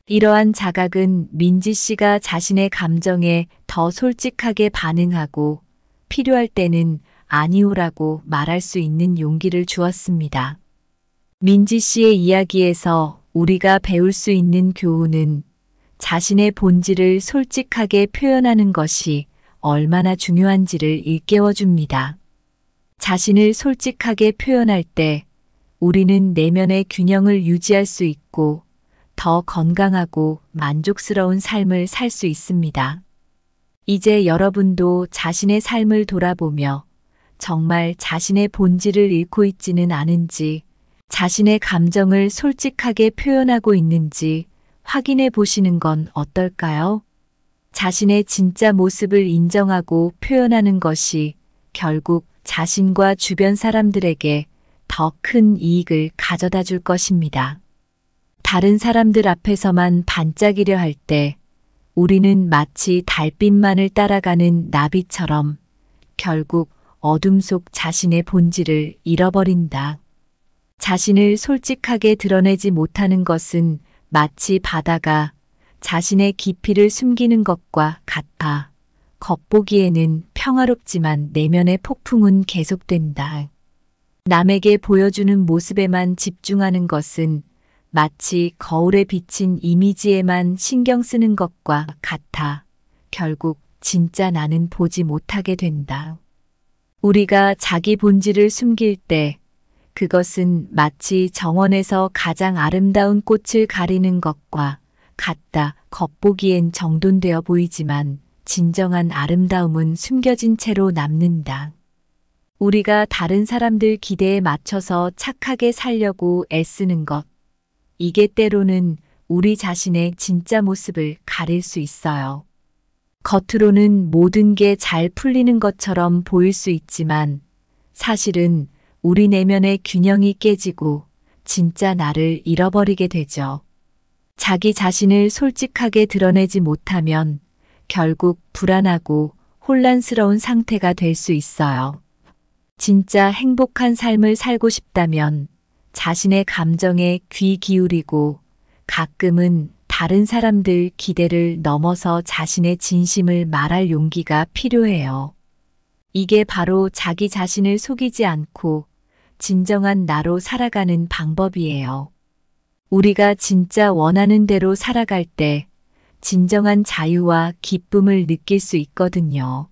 이러한 자각은 민지 씨가 자신의 감정에 더 솔직하게 반응하고 필요할 때는 아니오라고 말할 수 있는 용기를 주었습니다. 민지 씨의 이야기에서 우리가 배울 수 있는 교훈은 자신의 본질을 솔직하게 표현하는 것이 얼마나 중요한지를 일깨워 줍니다. 자신을 솔직하게 표현할 때 우리는 내면의 균형을 유지할 수 있고 더 건강하고 만족스러운 삶을 살 수 있습니다. 이제 여러분도 자신의 삶을 돌아보며 정말 자신의 본질을 잃고 있지는 않은지, 자신의 감정을 솔직하게 표현하고 있는지 확인해 보시는 건 어떨까요? 자신의 진짜 모습을 인정하고 표현하는 것이 결국 자신과 주변 사람들에게 더 큰 이익을 가져다 줄 것입니다. 다른 사람들 앞에서만 반짝이려 할 때 우리는 마치 달빛만을 따라가는 나비처럼 결국 어둠 속 자신의 본질을 잃어버린다. 자신을 솔직하게 드러내지 못하는 것은 마치 바다가 자신의 깊이를 숨기는 것과 같아. 겉보기에는 평화롭지만 내면의 폭풍은 계속된다. 남에게 보여주는 모습에만 집중하는 것은 마치 거울에 비친 이미지에만 신경 쓰는 것과 같아. 결국 진짜 나는 보지 못하게 된다. 우리가 자기 본질을 숨길 때 그것은 마치 정원에서 가장 아름다운 꽃을 가리는 것과 같다. 겉보기엔 정돈되어 보이지만 진정한 아름다움은 숨겨진 채로 남는다. 우리가 다른 사람들 기대에 맞춰서 착하게 살려고 애쓰는 것. 이게 때로는 우리 자신의 진짜 모습을 가릴 수 있어요. 겉으로는 모든 게 잘 풀리는 것처럼 보일 수 있지만 사실은 우리 내면의 균형이 깨지고 진짜 나를 잃어버리게 되죠. 자기 자신을 솔직하게 드러내지 못하면 결국 불안하고 혼란스러운 상태가 될 수 있어요. 진짜 행복한 삶을 살고 싶다면 자신의 감정에 귀 기울이고 가끔은 다른 사람들 기대를 넘어서 자신의 진심을 말할 용기가 필요해요. 이게 바로 자기 자신을 속이지 않고 진정한 나로 살아가는 방법이에요. 우리가 진짜 원하는 대로 살아갈 때 진정한 자유와 기쁨을 느낄 수 있거든요.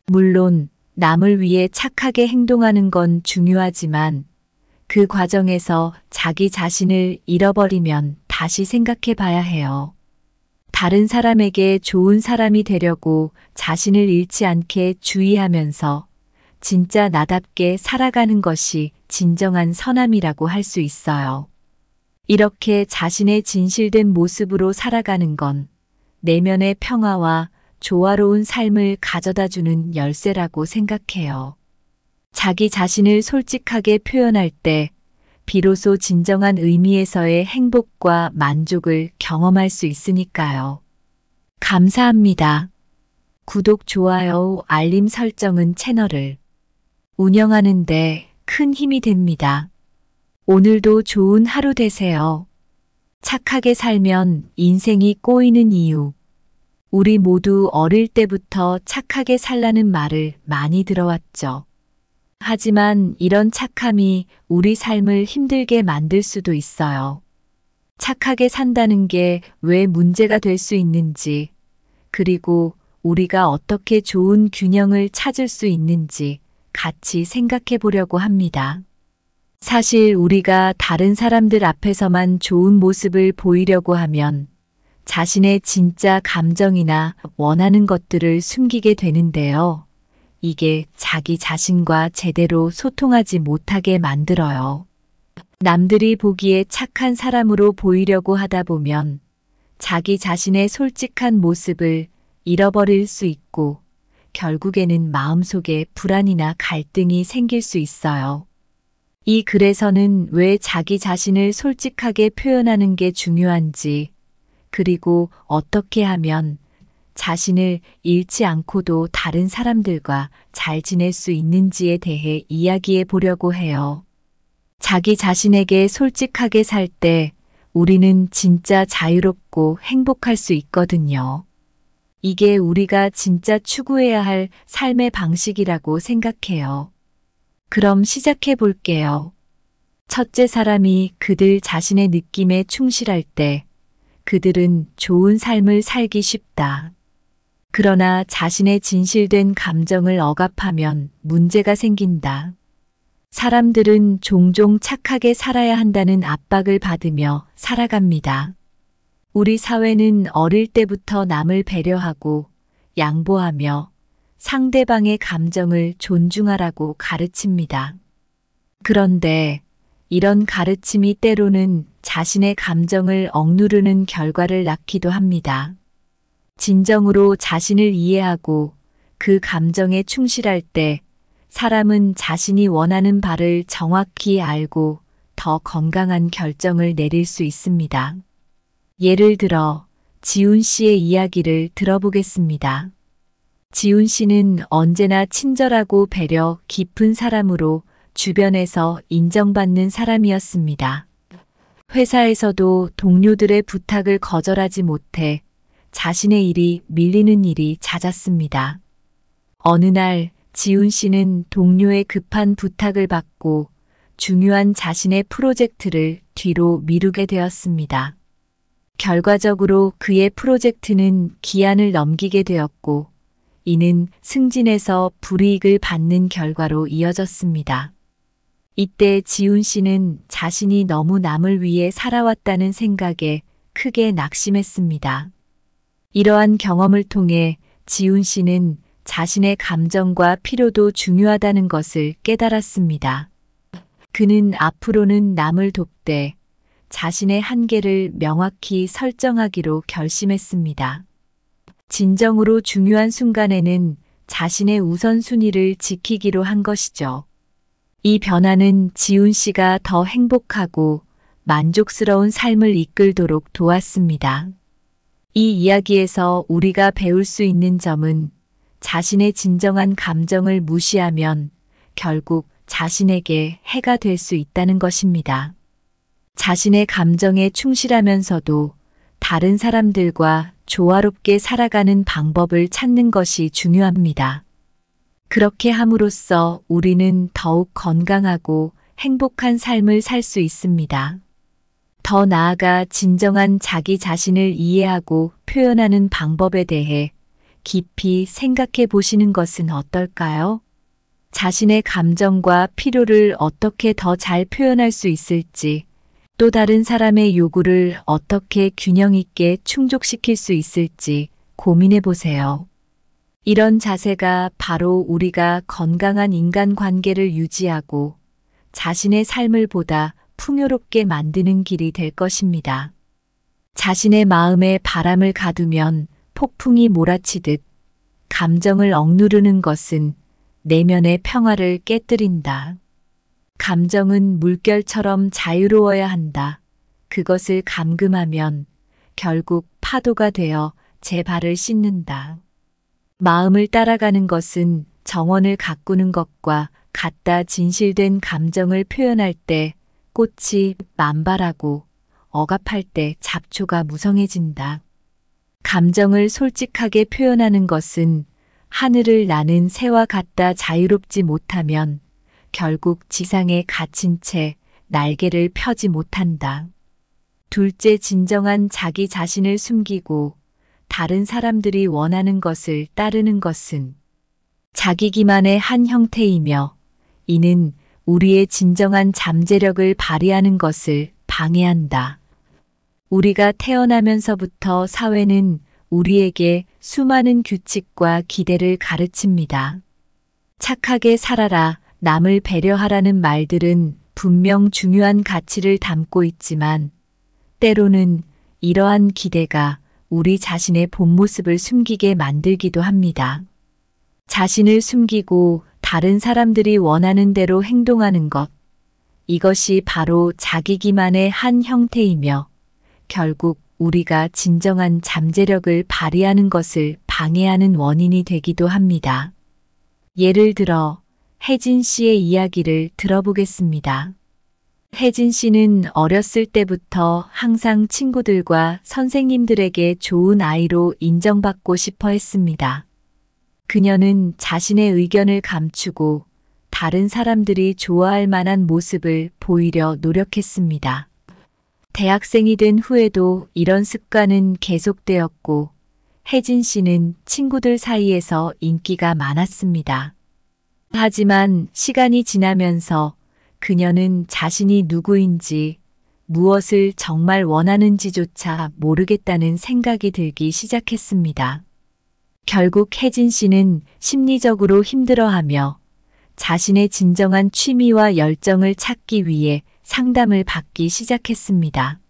물론 남을 위해 착하게 행동하는 건 중요하지만 그 과정에서 자기 자신을 잃어버리면 다시 생각해 봐야 해요. 다른 사람에게 좋은 사람이 되려고 자신을 잃지 않게 주의하면서 진짜 나답게 살아가는 것이 진정한 선함이라고 할 수 있어요. 이렇게 자신의 진실된 모습으로 살아가는 건 내면의 평화와 조화로운 삶을 가져다주는 열쇠라고 생각해요. 자기 자신을 솔직하게 표현할 때 비로소 진정한 의미에서의 행복과 만족을 경험할 수 있으니까요. 감사합니다. 구독, 좋아요, 알림 설정은 채널을 운영하는 데 큰 힘이 됩니다. 오늘도 좋은 하루 되세요. 착하게 살면 인생이 꼬이는 이유. 우리 모두 어릴 때부터 착하게 살라는 말을 많이 들어왔죠. 하지만 이런 착함이 우리 삶을 힘들게 만들 수도 있어요. 착하게 산다는 게 왜 문제가 될 수 있는지, 그리고 우리가 어떻게 좋은 균형을 찾을 수 있는지 같이 생각해 보려고 합니다. 사실 우리가 다른 사람들 앞에서만 좋은 모습을 보이려고 하면 자신의 진짜 감정이나 원하는 것들을 숨기게 되는데요. 이게 자기 자신과 제대로 소통하지 못하게 만들어요. 남들이 보기에 착한 사람으로 보이려고 하다 보면 자기 자신의 솔직한 모습을 잃어버릴 수 있고 결국에는 마음속에 불안이나 갈등이 생길 수 있어요. 이 글에서는 왜 자기 자신을 솔직하게 표현하는 게 중요한지, 그리고 어떻게 하면 자신을 잃지 않고도 다른 사람들과 잘 지낼 수 있는지에 대해 이야기해 보려고 해요. 자기 자신에게 솔직하게 살 때 우리는 진짜 자유롭고 행복할 수 있거든요. 이게 우리가 진짜 추구해야 할 삶의 방식이라고 생각해요. 그럼 시작해 볼게요. 첫째, 사람이 그들 자신의 느낌에 충실할 때 그들은 좋은 삶을 살기 쉽다. 그러나 자신의 진실된 감정을 억압하면 문제가 생긴다. 사람들은 종종 착하게 살아야 한다는 압박을 받으며 살아갑니다. 우리 사회는 어릴 때부터 남을 배려하고 양보하며 상대방의 감정을 존중하라고 가르칩니다. 그런데 이런 가르침이 때로는 자신의 감정을 억누르는 결과를 낳기도 합니다. 진정으로 자신을 이해하고 그 감정에 충실할 때 사람은 자신이 원하는 바를 정확히 알고 더 건강한 결정을 내릴 수 있습니다. 예를 들어 지훈 씨의 이야기를 들어보겠습니다. 지훈 씨는 언제나 친절하고 배려 깊은 사람으로 주변에서 인정받는 사람이었습니다. 회사에서도 동료들의 부탁을 거절하지 못해 자신의 일이 밀리는 일이 잦았습니다. 어느 날 지훈 씨는 동료의 급한 부탁을 받고 중요한 자신의 프로젝트를 뒤로 미루게 되었습니다. 결과적으로 그의 프로젝트는 기한을 넘기게 되었고, 이는 승진에서 불이익을 받는 결과로 이어졌습니다. 이때 지훈 씨는 자신이 너무 남을 위해 살아왔다는 생각에 크게 낙심했습니다. 이러한 경험을 통해 지훈 씨는 자신의 감정과 필요도 중요하다는 것을 깨달았습니다. 그는 앞으로는 남을 돕되 자신의 한계를 명확히 설정하기로 결심했습니다. 진정으로 중요한 순간에는 자신의 우선순위를 지키기로 한 것이죠. 이 변화는 지훈 씨가 더 행복하고 만족스러운 삶을 이끌도록 도왔습니다. 이 이야기에서 우리가 배울 수 있는 점은 자신의 진정한 감정을 무시하면 결국 자신에게 해가 될 수 있다는 것입니다. 자신의 감정에 충실하면서도 다른 사람들과 조화롭게 살아가는 방법을 찾는 것이 중요합니다. 그렇게 함으로써 우리는 더욱 건강하고 행복한 삶을 살 수 있습니다. 더 나아가 진정한 자기 자신을 이해하고 표현하는 방법에 대해 깊이 생각해 보시는 것은 어떨까요? 자신의 감정과 필요를 어떻게 더 잘 표현할 수 있을지, 또 다른 사람의 요구를 어떻게 균형 있게 충족시킬 수 있을지 고민해 보세요. 이런 자세가 바로 우리가 건강한 인간관계를 유지하고 자신의 삶을 보다 풍요롭게 만드는 길이 될 것입니다. 자신의 마음에 바람을 가두면 폭풍이 몰아치듯 감정을 억누르는 것은 내면의 평화를 깨뜨린다. 감정은 물결처럼 자유로워야 한다. 그것을 감금하면 결국 파도가 되어 제 발을 씻는다. 마음을 따라가는 것은 정원을 가꾸는 것과 같다. 진실된 감정을 표현할 때 꽃이 만발하고 억압할 때 잡초가 무성해진다. 감정을 솔직하게 표현하는 것은 하늘을 나는 새와 같다. 자유롭지 못하면 결국 지상에 갇힌 채 날개를 펴지 못한다. 둘째, 진정한 자기 자신을 숨기고 다른 사람들이 원하는 것을 따르는 것은 자기 기만의 한 형태이며, 이는 우리의 진정한 잠재력을 발휘하는 것을 방해한다. 우리가 태어나면서부터 사회는 우리에게 수많은 규칙과 기대를 가르칩니다. 착하게 살아라, 남을 배려하라는 말들은 분명 중요한 가치를 담고 있지만 때로는 이러한 기대가 우리 자신의 본 모습을 숨기게 만들기도 합니다. 자신을 숨기고 다른 사람들이 원하는 대로 행동하는 것, 이것이 바로 자기 기만의 한 형태이며 결국 우리가 진정한 잠재력을 발휘하는 것을 방해하는 원인이 되기도 합니다. 예를 들어 혜진 씨의 이야기를 들어보겠습니다. 혜진 씨는 어렸을 때부터 항상 친구들과 선생님들에게 좋은 아이로 인정받고 싶어 했습니다. 그녀는 자신의 의견을 감추고 다른 사람들이 좋아할 만한 모습을 보이려 노력했습니다. 대학생이 된 후에도 이런 습관은 계속되었고, 혜진 씨는 친구들 사이에서 인기가 많았습니다. 하지만 시간이 지나면서 그녀는 자신이 누구인지, 무엇을 정말 원하는지조차 모르겠다는 생각이 들기 시작했습니다. 결국 혜진 씨는 심리적으로 힘들어하며 자신의 진정한 취미와 열정을 찾기 위해 상담을 받기 시작했습니다.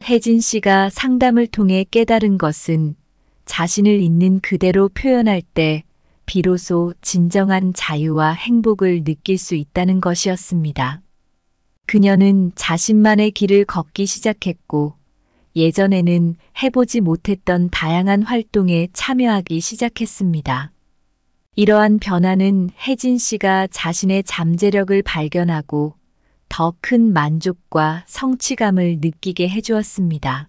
혜진 씨가 상담을 통해 깨달은 것은 자신을 있는 그대로 표현할 때 비로소 진정한 자유와 행복을 느낄 수 있다는 것이었습니다. 그녀는 자신만의 길을 걷기 시작했고, 예전에는 해보지 못했던 다양한 활동에 참여하기 시작했습니다. 이러한 변화는 혜진 씨가 자신의 잠재력을 발견하고 더 큰 만족과 성취감을 느끼게 해주었습니다.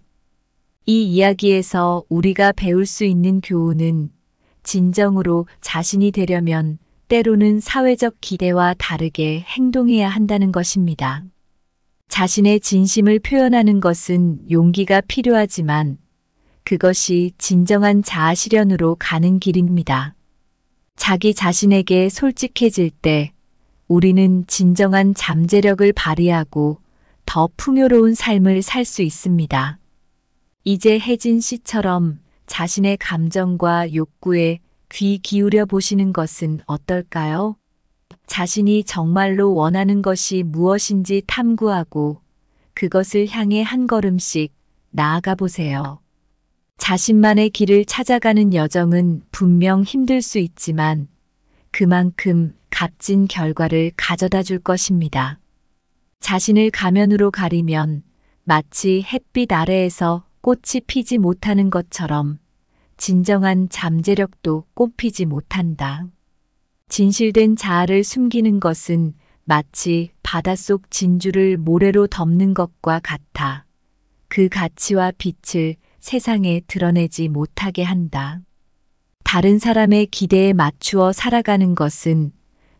이 이야기에서 우리가 배울 수 있는 교훈은 진정으로 자신이 되려면 때로는 사회적 기대와 다르게 행동해야 한다는 것입니다. 자신의 진심을 표현하는 것은 용기가 필요하지만 그것이 진정한 자아 실현으로 가는 길입니다. 자기 자신에게 솔직해질 때 우리는 진정한 잠재력을 발휘하고 더 풍요로운 삶을 살 수 있습니다. 이제 혜진 씨처럼 자신의 감정과 욕구에 귀 기울여 보시는 것은 어떨까요? 자신이 정말로 원하는 것이 무엇인지 탐구하고 그것을 향해 한 걸음씩 나아가 보세요. 자신만의 길을 찾아가는 여정은 분명 힘들 수 있지만 그만큼 값진 결과를 가져다 줄 것입니다. 자신을 가면으로 가리면 마치 햇빛 아래에서 꽃이 피지 못하는 것처럼 진정한 잠재력도 꽃피지 못한다. 진실된 자아를 숨기는 것은 마치 바닷속 진주를 모래로 덮는 것과 같아 그 가치와 빛을 세상에 드러내지 못하게 한다. 다른 사람의 기대에 맞추어 살아가는 것은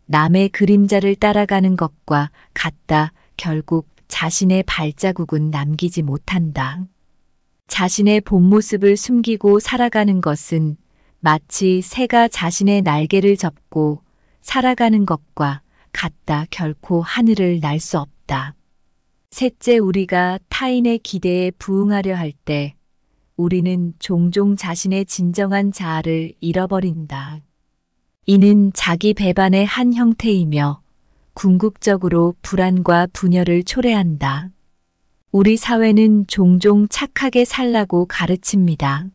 남의 그림자를 따라가는 것과 같다. 결국 자신의 발자국은 남기지 못한다. 자신의 본 모습을 숨기고 살아가는 것은 마치 새가 자신의 날개를 접고 살아가는 것과 같다. 결코 하늘을 날 수 없다. 셋째, 우리가 타인의 기대에 부응하려 할 때 우리는 종종 자신의 진정한 자아를 잃어버린다. 이는 자기 배반의 한 형태이며 궁극적으로 불안과 분열을 초래한다. 우리 사회는 종종 착하게 살라고 가르칩니다.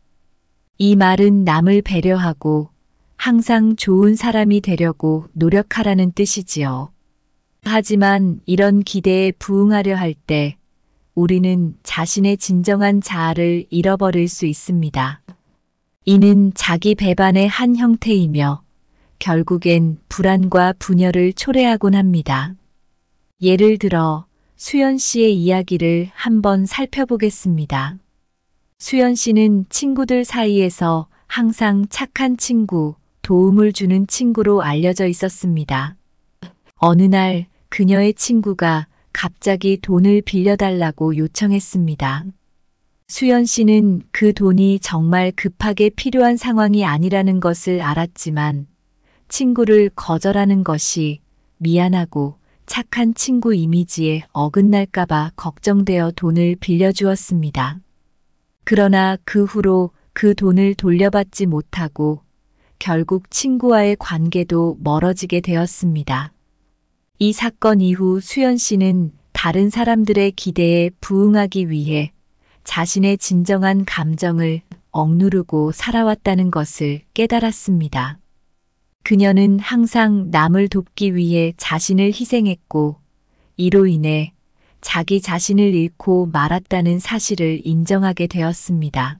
이 말은 남을 배려하고 항상 좋은 사람이 되려고 노력하라는 뜻이지요. 하지만 이런 기대에 부응하려 할 때 우리는 자신의 진정한 자아를 잃어버릴 수 있습니다. 이는 자기 배반의 한 형태이며 결국엔 불안과 분열을 초래하곤 합니다. 예를 들어 수연 씨의 이야기를 한번 살펴보겠습니다. 수연 씨는 친구들 사이에서 항상 착한 친구, 도움을 주는 친구로 알려져 있었습니다. 어느 날 그녀의 친구가 갑자기 돈을 빌려달라고 요청했습니다. 수연 씨는 그 돈이 정말 급하게 필요한 상황이 아니라는 것을 알았지만 친구를 거절하는 것이 미안하고 착한 친구 이미지에 어긋날까봐 걱정되어 돈을 빌려주었습니다. 그러나 그 후로 그 돈을 돌려받지 못하고 결국 친구와의 관계도 멀어지게 되었습니다. 이 사건 이후 수연 씨는 다른 사람들의 기대에 부응하기 위해 자신의 진정한 감정을 억누르고 살아왔다는 것을 깨달았습니다. 그녀는 항상 남을 돕기 위해 자신을 희생했고 이로 인해 자기 자신을 잃고 말았다는 사실을 인정하게 되었습니다.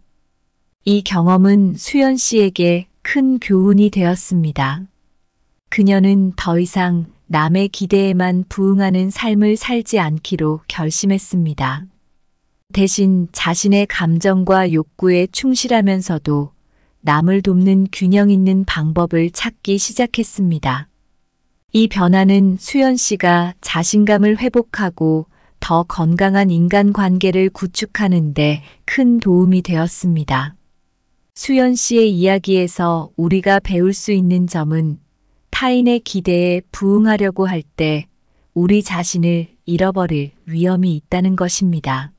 이 경험은 수연 씨에게 큰 교훈이 되었습니다. 그녀는 더 이상 남의 기대에만 부응하는 삶을 살지 않기로 결심했습니다. 대신 자신의 감정과 욕구에 충실하면서도 남을 돕는 균형 있는 방법을 찾기 시작했습니다. 이 변화는 수연 씨가 자신감을 회복하고 더 건강한 인간관계를 구축하는 데 큰 도움이 되었습니다. 수연 씨의 이야기에서 우리가 배울 수 있는 점은 타인의 기대에 부응하려고 할 때 우리 자신을 잃어버릴 위험이 있다는 것입니다.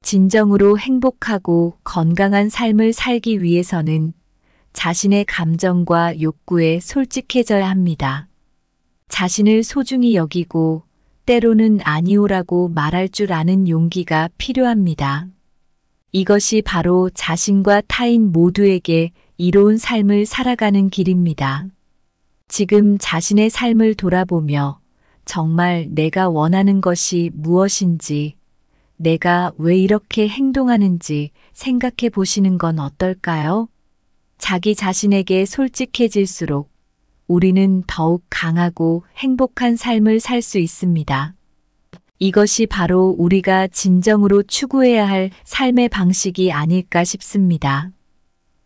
진정으로 행복하고 건강한 삶을 살기 위해서는 자신의 감정과 욕구에 솔직해져야 합니다. 자신을 소중히 여기고 때로는 아니오라고 말할 줄 아는 용기가 필요합니다. 이것이 바로 자신과 타인 모두에게 이로운 삶을 살아가는 길입니다. 지금 자신의 삶을 돌아보며 정말 내가 원하는 것이 무엇인지, 내가 왜 이렇게 행동하는지 생각해 보시는 건 어떨까요? 자기 자신에게 솔직해질수록 우리는 더욱 강하고 행복한 삶을 살 수 있습니다. 이것이 바로 우리가 진정으로 추구해야 할 삶의 방식이 아닐까 싶습니다.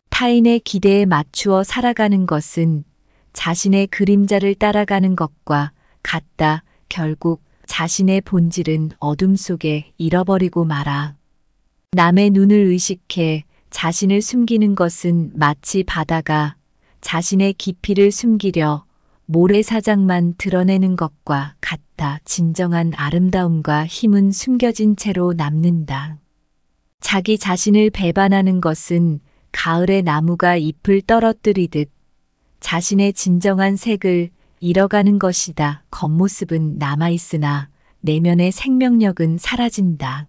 타인의 기대에 맞추어 살아가는 것은 자신의 그림자를 따라가는 것과 같다. 결국 자신의 본질은 어둠 속에 잃어버리고 말아. 남의 눈을 의식해 자신을 숨기는 것은 마치 바다가 자신의 깊이를 숨기려 모래사장만 드러내는 것과 같다. 진정한 아름다움과 힘은 숨겨진 채로 남는다. 자기 자신을 배반하는 것은 가을의 나무가 잎을 떨어뜨리듯 자신의 진정한 색을 잃어가는 것이다. 겉모습은 남아있으나 내면의 생명력은 사라진다.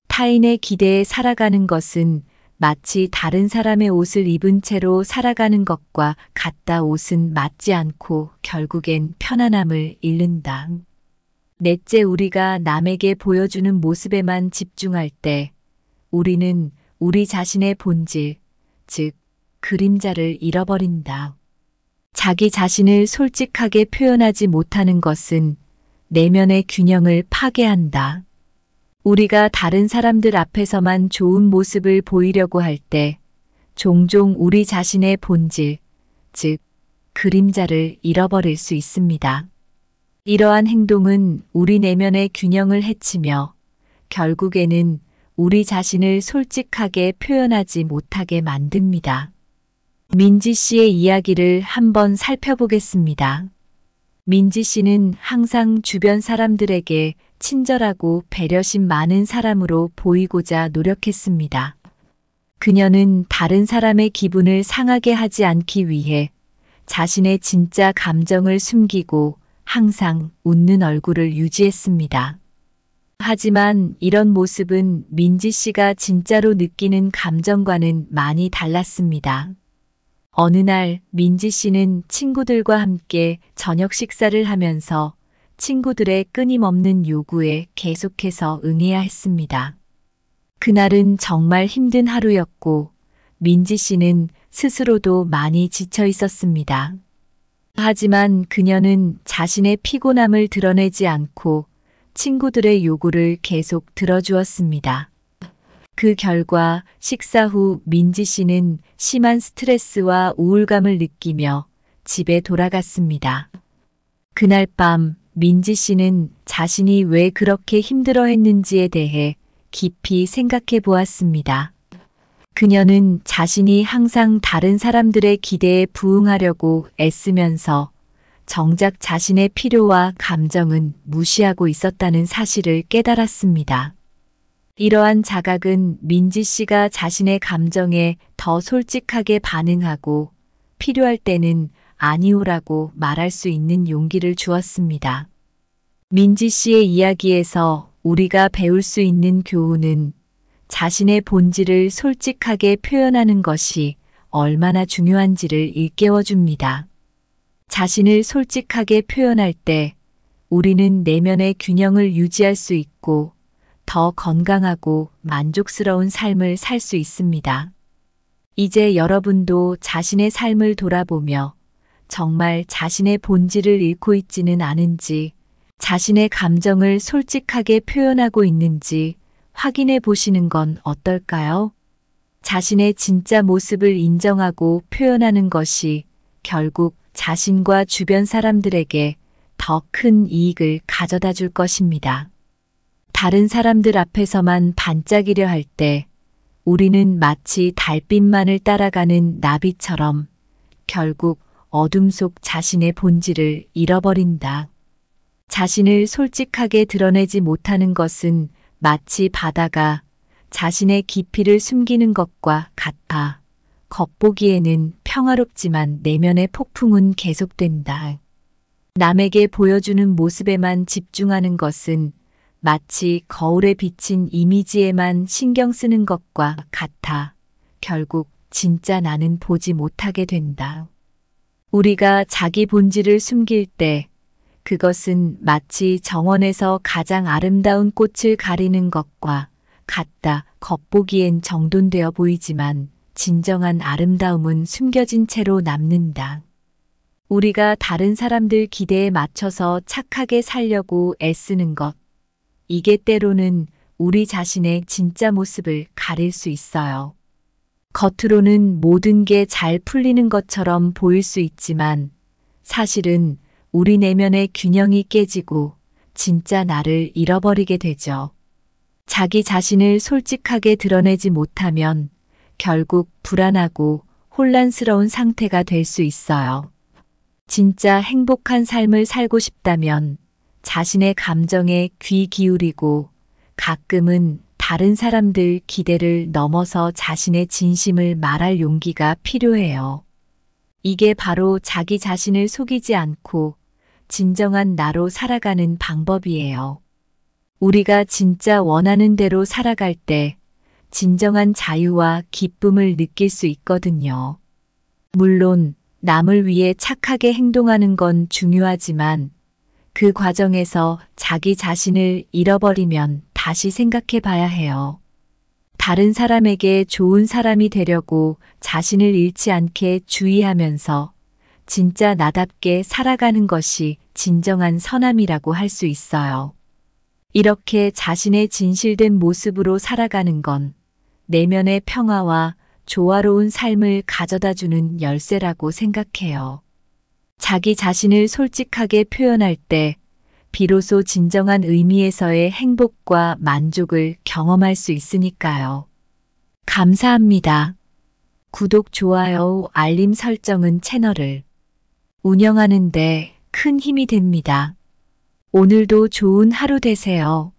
타인의 기대에 살아가는 것은 마치 다른 사람의 옷을 입은 채로 살아가는 것과 같다. 옷은 맞지 않고 결국엔 편안함을 잃는다. 넷째, 우리가 남에게 보여주는 모습에만 집중할 때 우리는 우리 자신의 본질, 즉 그림자를 잃어버린다. 자기 자신을 솔직하게 표현하지 못하는 것은 내면의 균형을 파괴한다. 우리가 다른 사람들 앞에서만 좋은 모습을 보이려고 할 때 종종 우리 자신의 본질, 즉 그림자를 잃어버릴 수 있습니다. 이러한 행동은 우리 내면의 균형을 해치며 결국에는 우리 자신을 솔직하게 표현하지 못하게 만듭니다. 민지 씨의 이야기를 한번 살펴보겠습니다. 민지 씨는 항상 주변 사람들에게 친절하고 배려심 많은 사람으로 보이고자 노력했습니다. 그녀는 다른 사람의 기분을 상하게 하지 않기 위해 자신의 진짜 감정을 숨기고 항상 웃는 얼굴을 유지했습니다. 하지만 이런 모습은 민지 씨가 진짜로 느끼는 감정과는 많이 달랐습니다. 어느 날 민지 씨는 친구들과 함께 저녁 식사를 하면서 친구들의 끊임없는 요구에 계속해서 응해야 했습니다. 그날은 정말 힘든 하루였고 민지 씨는 스스로도 많이 지쳐 있었습니다. 하지만 그녀는 자신의 피곤함을 드러내지 않고 친구들의 요구를 계속 들어주었습니다. 그 결과 식사 후 민지 씨는 심한 스트레스와 우울감을 느끼며 집에 돌아갔습니다. 그날 밤 민지 씨는 자신이 왜 그렇게 힘들어 했는지에 대해 깊이 생각해 보았습니다. 그녀는 자신이 항상 다른 사람들의 기대에 부응하려고 애쓰면서 정작 자신의 필요와 감정은 무시하고 있었다는 사실을 깨달았습니다. 이러한 자각은 민지 씨가 자신의 감정에 더 솔직하게 반응하고 필요할 때는 아니오라고 말할 수 있는 용기를 주었습니다. 민지 씨의 이야기에서 우리가 배울 수 있는 교훈은 자신의 본질을 솔직하게 표현하는 것이 얼마나 중요한지를 일깨워 줍니다. 자신을 솔직하게 표현할 때 우리는 내면의 균형을 유지할 수 있고 더 건강하고 만족스러운 삶을 살 수 있습니다. 이제 여러분도 자신의 삶을 돌아보며 정말 자신의 본질을 잃고 있지는 않은지, 자신의 감정을 솔직하게 표현하고 있는지 확인해 보시는 건 어떨까요? 자신의 진짜 모습을 인정하고 표현하는 것이 결국 자신과 주변 사람들에게 더 큰 이익을 가져다 줄 것입니다. 다른 사람들 앞에서만 반짝이려 할 때 우리는 마치 달빛만을 따라가는 나비처럼 결국 어둠 속 자신의 본질을 잃어버린다. 자신을 솔직하게 드러내지 못하는 것은 마치 바다가 자신의 깊이를 숨기는 것과 같아. 겉보기에는 평화롭지만 내면의 폭풍은 계속된다. 남에게 보여주는 모습에만 집중하는 것은 마치 거울에 비친 이미지에만 신경 쓰는 것과 같아. 결국 진짜 나는 보지 못하게 된다. 우리가 자기 본질을 숨길 때 그것은 마치 정원에서 가장 아름다운 꽃을 가리는 것과 같다. 겉보기엔 정돈되어 보이지만 진정한 아름다움은 숨겨진 채로 남는다. 우리가 다른 사람들 기대에 맞춰서 착하게 살려고 애쓰는 것. 이게 때로는 우리 자신의 진짜 모습을 가릴 수 있어요. 겉으로는 모든 게 잘 풀리는 것처럼 보일 수 있지만 사실은 우리 내면의 균형이 깨지고 진짜 나를 잃어버리게 되죠. 자기 자신을 솔직하게 드러내지 못하면 결국 불안하고 혼란스러운 상태가 될 수 있어요. 진짜 행복한 삶을 살고 싶다면 자신의 감정에 귀 기울이고 가끔은 다른 사람들 기대를 넘어서 자신의 진심을 말할 용기가 필요해요. 이게 바로 자기 자신을 속이지 않고 진정한 나로 살아가는 방법이에요. 우리가 진짜 원하는 대로 살아갈 때 진정한 자유와 기쁨을 느낄 수 있거든요. 물론 남을 위해 착하게 행동하는 건 중요하지만 그 과정에서 자기 자신을 잃어버리면 다시 생각해 봐야 해요. 다른 사람에게 좋은 사람이 되려고 자신을 잃지 않게 주의하면서 진짜 나답게 살아가는 것이 진정한 선함이라고 할 수 있어요. 이렇게 자신의 진실된 모습으로 살아가는 건 내면의 평화와 조화로운 삶을 가져다주는 열쇠라고 생각해요. 자기 자신을 솔직하게 표현할 때 비로소 진정한 의미에서의 행복과 만족을 경험할 수 있으니까요. 감사합니다. 구독, 좋아요, 알림 설정은 채널을 운영하는 데 큰 힘이 됩니다. 오늘도 좋은 하루 되세요.